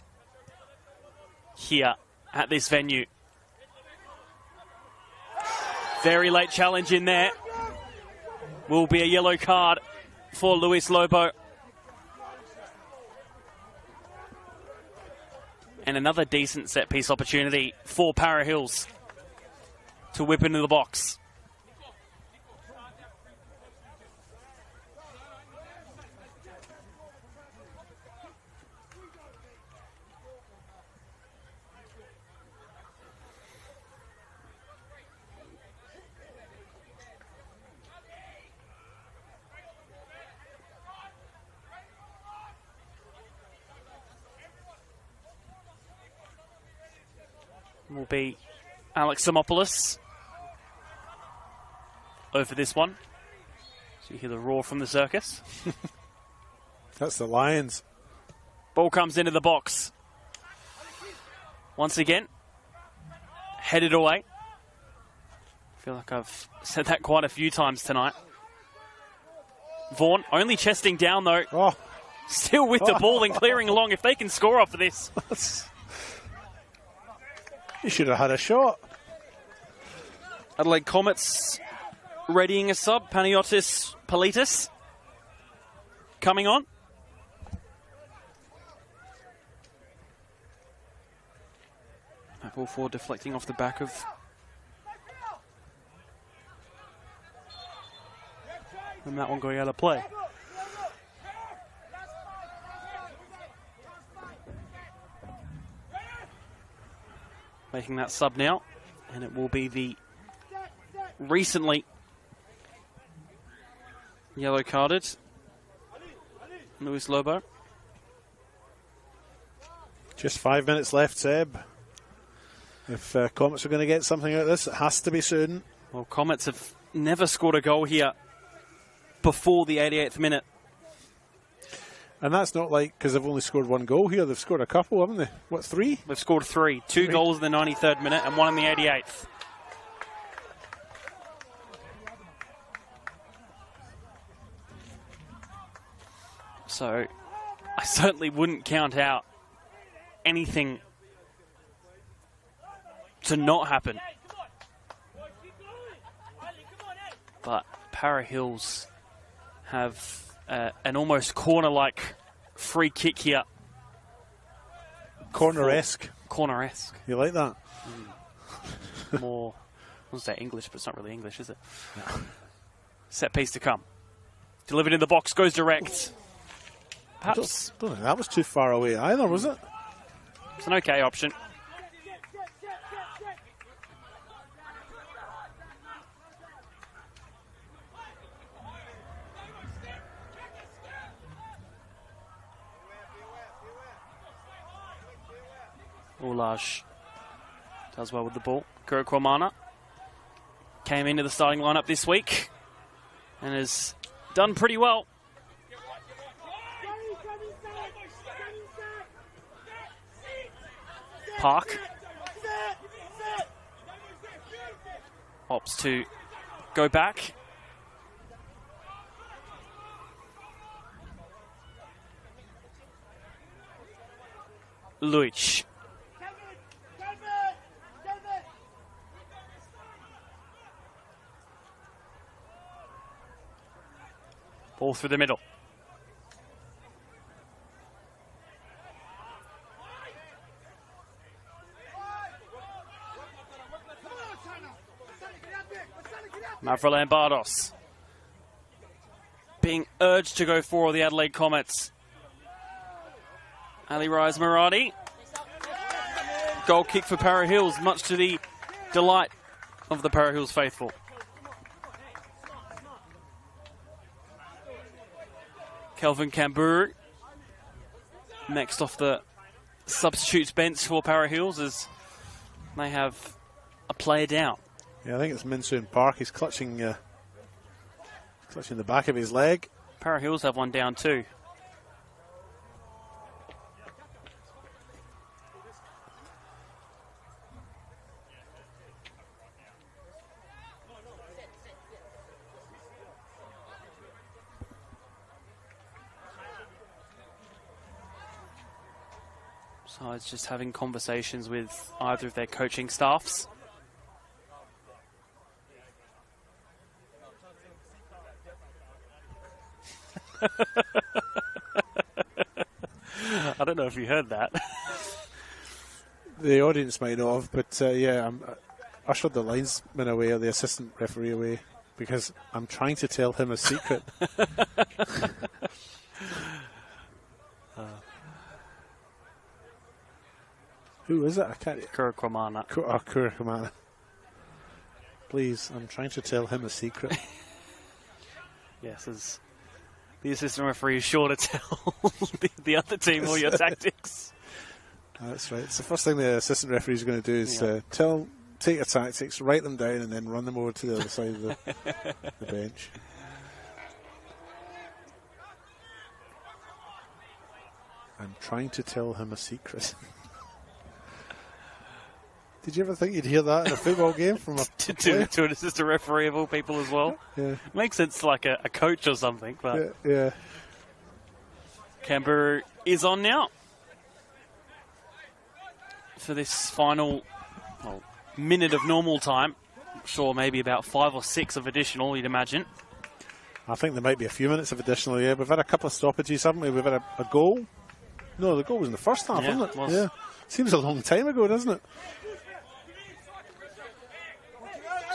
here at this venue? Very late challenge in there. Will be a yellow card for Luis Lobo. And another decent set piece opportunity for Parahills to whip into the box. Will be Alex Samopoulos over this one. So you hear the roar from the circus. That's the Lions. Ball comes into the box. Once again, headed away. I feel like I've said that quite a few times tonight. Vaughan only chesting down though. Oh. Still with the ball and clearing along. If they can score off of this. You should have had a shot. Adelaide Comets readying a sub. Panagiotis Politis coming on. That ball forward deflecting off the back of and that one going out of play. Making that sub now, and it will be the recently yellow carded Luis Lobo. Just 5 minutes left, Seb. If Comets are going to get something out of this, it has to be soon. Well, Comets have never scored a goal here before the 88th minute. And that's not like because they've only scored one goal here. They've scored a couple, haven't they? What, 3? They've scored 3. Two goals in the 93rd minute and one in the 88th. So I certainly wouldn't count out anything to not happen. But Para Hills have an almost corner-like free kick here. Corner-esque. Corner-esque. You like that? More, I was that English, but it's not really English, is it? No. Set piece to come. Delivered in the box, goes direct. Perhaps. I don't think that was too far away either, was it? It's an okay option. Ulaj does well with the ball. Kurukwamana came into the starting lineup this week and has done pretty well. Park opts to go back. Luich. Ball through the middle. Mavrolambardos being urged to go for the Adelaide Comets. Ali Rise Maradi. Goal kick for Para Hills, much to the delight of the Para Hills faithful. Kelvin Kamburu next off the substitutes bench for Para Hills as they have a player down. Yeah, I think it's Minsoon Park. He's clutching the back of his leg. Para Hills have one down too. So it's just having conversations with either of their coaching staffs. I don't know if you heard that. The audience might not have, but yeah, I ushered the linesman away, or the assistant referee away, because I'm trying to tell him a secret. Who is it? I can't. Kurukwamana. Kurukwamana. Please, I'm trying to tell him a secret. Yes, as the assistant referee is sure to tell the other team all your tactics. That's right. It's the first thing the assistant referee is going to do is take your tactics, write them down, and then run them over to the other side of the bench. I'm trying to tell him a secret. Did you ever think you'd hear that in a football game from a to an assistant referee of all people as well? Yeah. Makes sense like a coach or something. But yeah. Canberra is on now for this final minute of normal time. I'm sure maybe about 5 or 6 of additional, you'd imagine. I think there might be a few minutes of additional, yeah. We've had a couple of stoppages, haven't we? We've had a goal. No, the goal was in the first half, wasn't it? Was. Yeah. Seems a long time ago, doesn't it?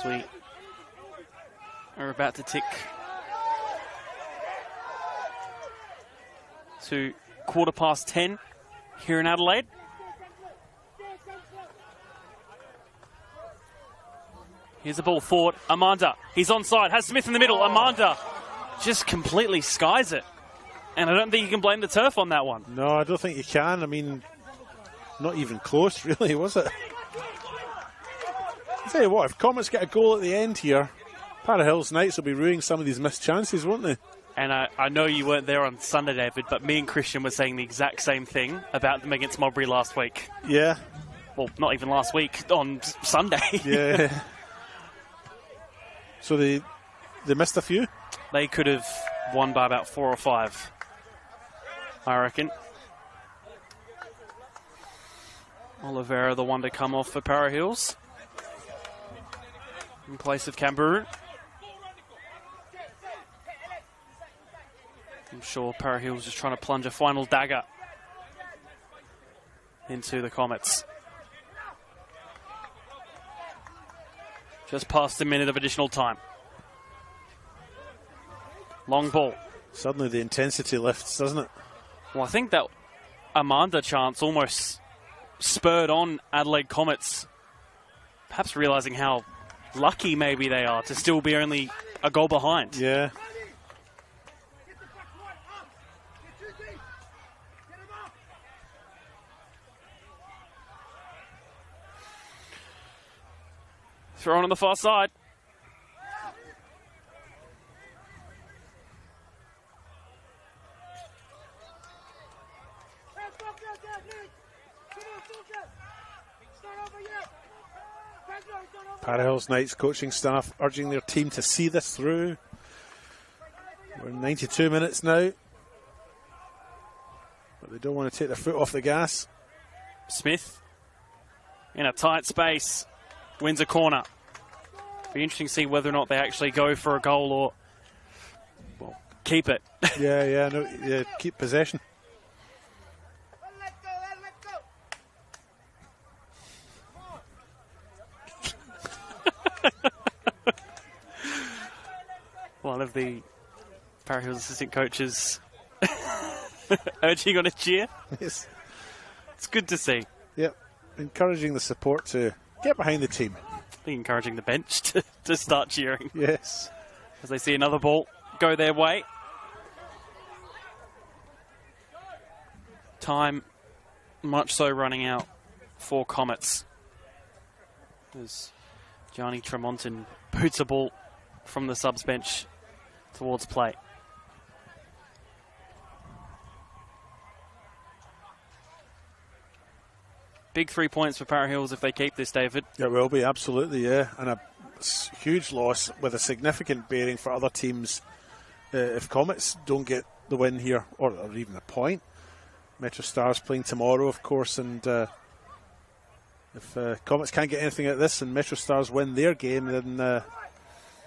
So we are about to tick to 10:15 here in Adelaide. Here's the ball forward. Amanda, he's onside, has Smith in the middle. Amanda just completely skies it. And I don't think you can blame the turf on that one. No, I don't think you can. I mean, not even close, really, was it? I'll tell you what, if Comets get a goal at the end here, Para Hills Knights will be ruining some of these missed chances, won't they? And I know you weren't there on Sunday, David, but me and Christian were saying the exact same thing about them against Modbury last week. Yeah. Well, not even last week, on Sunday. Yeah. So they missed a few? They could have won by about 4 or 5, I reckon. Oliveira, the one to come off for Para Hills. in place of Canberra. I'm sure Para Hill's just trying to plunge a final dagger into the Comets. Just past a minute of additional time. Long ball. Suddenly the intensity lifts, doesn't it? Well, I think that Amanda chance almost spurred on Adelaide Comets, perhaps realising how lucky maybe they are to still be only a goal behind. Yeah. Thrown on the far side. Para Hills Knights coaching staff urging their team to see this through. We're in 92 minutes now, but they don't want to take their foot off the gas. Smith in a tight space wins a corner. Be interesting to see whether or not they actually go for a goal or, well, keep it. Yeah, keep possession. One of the Para Hills assistant coaches urging on a cheer. Yes. It's good to see. Yep, encouraging the support to get behind the team. I think encouraging the bench to start cheering. Yes. As they see another ball go their way. Time much so running out for Comets. As Gianni Tremonton boots a ball from the subs bench towards play. Big 3 points for Para Hills if they keep this, David. It will be, absolutely, yeah. And a huge loss with a significant bearing for other teams if Comets don't get the win here, or even a point. Metro Stars playing tomorrow, of course, and if Comets can't get anything out of this and Metro Stars win their game, then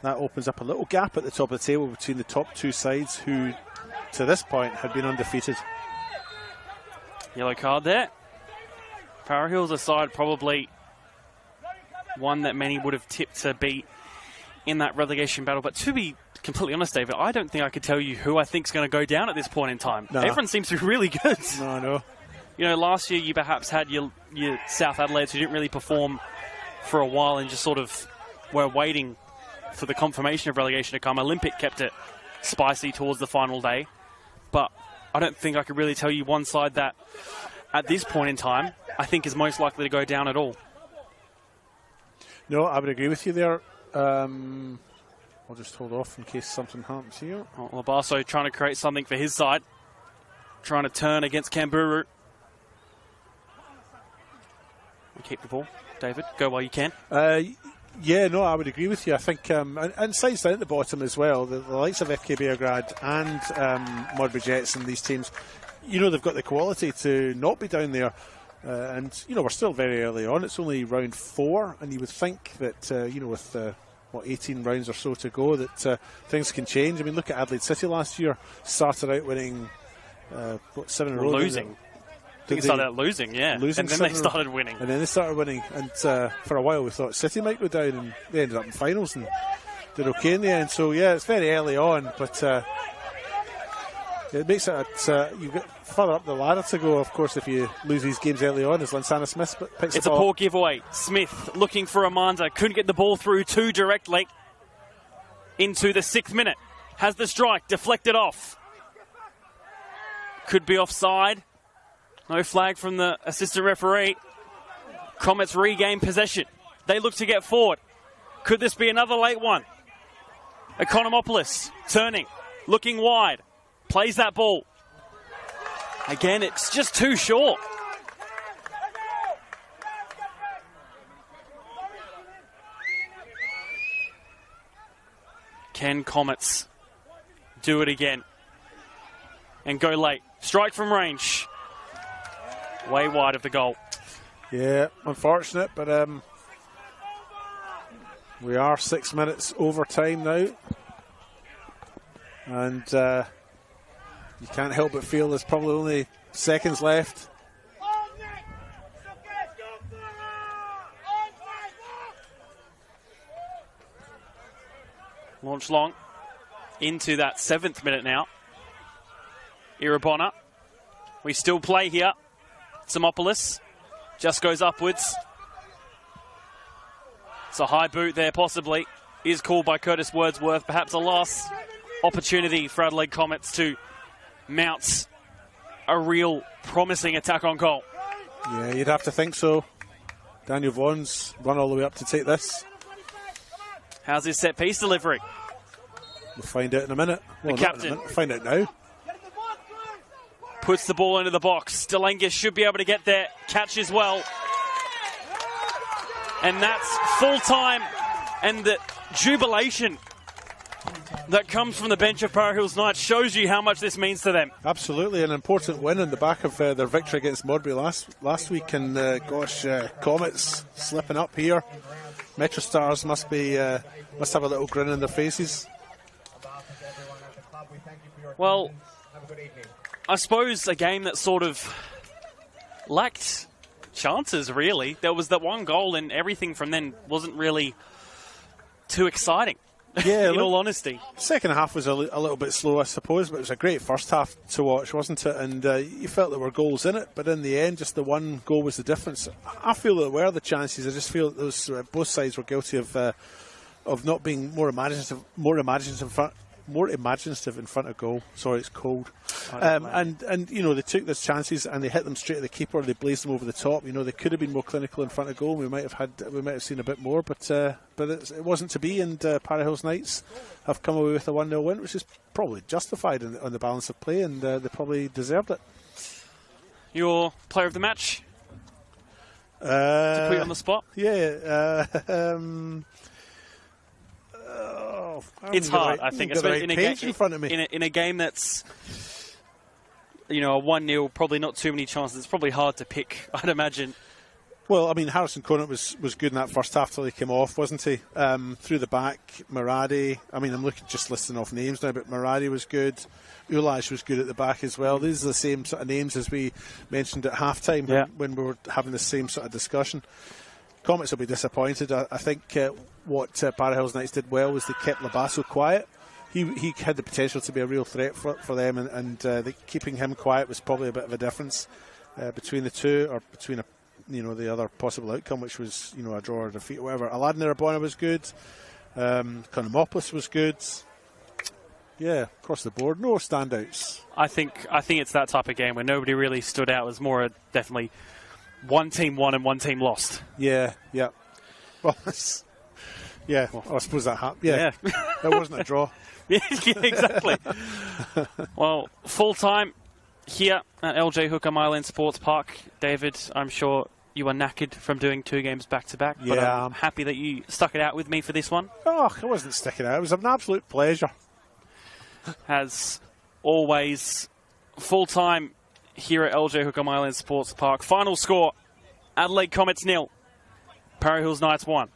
that opens up a little gap at the top of the table between the top two sides who, to this point, had been undefeated. Yellow card there. Para Hills aside, probably one that many would have tipped to be in that relegation battle. But to be completely honest, David, I don't think I could tell you who I think is going to go down at this point in time. No. Everyone seems to be really good. No, I know. You know, last year you perhaps had your South Adelaides who didn't really perform for a while and just sort of were waiting for the confirmation of relegation to come. Olympic kept it spicy towards the final day. But I don't think I could really tell you one side that, at this point in time, I think is most likely to go down at all. No, I would agree with you there. I'll just hold off in case something happens here. Oh, Labasso trying to create something for his side. Trying to turn against Canberra. Keep the ball, David. Go while you can. Yeah, no, I would agree with you. I think, and sides down at the bottom as well, the likes of FK Beograd and Modbury Jets and these teams, you know, they've got the quality to not be down there. And, you know, we're still very early on. It's only round 4, and you would think that, you know, with, 18 rounds or so to go, that things can change. I mean, look at Adelaide City last year. Started out winning, 7 in a row. Losing. I think they started out losing, yeah. Losing, and then they started winning. And then they started winning. And for a while we thought City might go down, and they ended up in finals and did okay in the end. So, yeah, it's very early on, but it makes it, you get further up the ladder to go, of course, if you lose these games early on, as Lansana Smith picks It's the a ball. poor giveaway. Smith looking for Amanda. Couldn't get the ball through too directly. Into the 6th minute. Has the strike. Deflected off. Could be offside. No flag from the assistant referee. Comets regain possession. They look to get forward. Could this be another late one? Economopoulos turning. Looking wide. Plays that ball. Again, it's just too short. Can Comets do it again? And go late. Strike from range. Way wide of the goal. Yeah, unfortunate, but We are 6 minutes over time now. And you can't help but feel there's probably only seconds left. Launch long into that 7th minute now. Irabona. We still play here. Simopoulos just goes upwards. It's a high boot there, possibly. Is called by Curtis Wordsworth. Perhaps a last opportunity for Adelaide Comets to mount a real promising attack on goal. Yeah, you'd have to think so. Daniel Vaughan's run all the way up to take this. How's his set piece delivery? We'll find out in a minute. Well, the captain. We'll find out now. Puts the ball into the box. Delengis should be able to get there. Catches well. And that's full time. And the jubilation that comes from the bench of Para Hills Knights shows you how much this means to them. Absolutely, an important win on the back of their victory against Modbury last week. And gosh, Comets slipping up here. Metro Stars must have a little grin on their faces. Well, I suppose a game that sort of lacked chances, really. There was that one goal and everything from then wasn't really too exciting. Yeah, in all honesty. Second half was a little bit slow, I suppose, but it was a great first half to watch, wasn't it? And you felt there were goals in it, but in the end, just the one goal was the difference. I feel there were the chances. I just feel that those both sides were guilty of not being more imaginative in front of goal. Sorry, it's cold. And you know, they took those chances and they hit them straight at the keeper. They blazed them over the top. You know, they could have been more clinical in front of goal. We might have seen a bit more, but it wasn't to be. And Para Hills Knights have come away with a 1-0 win, which is probably justified on the balance of play, and they probably deserved it. Your player of the match? To put you on the spot? Yeah. It's hard, I think, especially in a game that's, you know, a 1-0, probably not too many chances. It's probably hard to pick, I'd imagine. Well, I mean, Harrison Conant was good in that first half till he came off, wasn't he? Through the back, Maradi. I mean, I'm just listing off names now, but Maradi was good. Ulash was good at the back as well. These are the same sort of names as we mentioned at halftime when we were having the same sort of discussion. Comets will be disappointed. I think what Para Hills Knights did well was they kept Labasso quiet. He had the potential to be a real threat for them, and keeping him quiet was probably a bit of a difference between the two, or between the other possible outcome, which was a draw or defeat or whatever. Aladdin Irabona was good. Konomopoulos was good. Yeah, across the board, no standouts. I think it's that type of game where nobody really stood out. It was more definitely one team won and one team lost. Yeah. Well, I suppose that happened. Yeah. It wasn't a draw. Yeah, exactly. Well, full time here at LJ Hookham Island Sports Park. David, I'm sure you are knackered from doing 2 games back to back. But I'm happy that you stuck it out with me for this one. Oh, I wasn't sticking out. It was an absolute pleasure. As always, full time here at LJ Hookham Island Sports Park. Final score: Adelaide Comets 0, Para Hills Knights 1.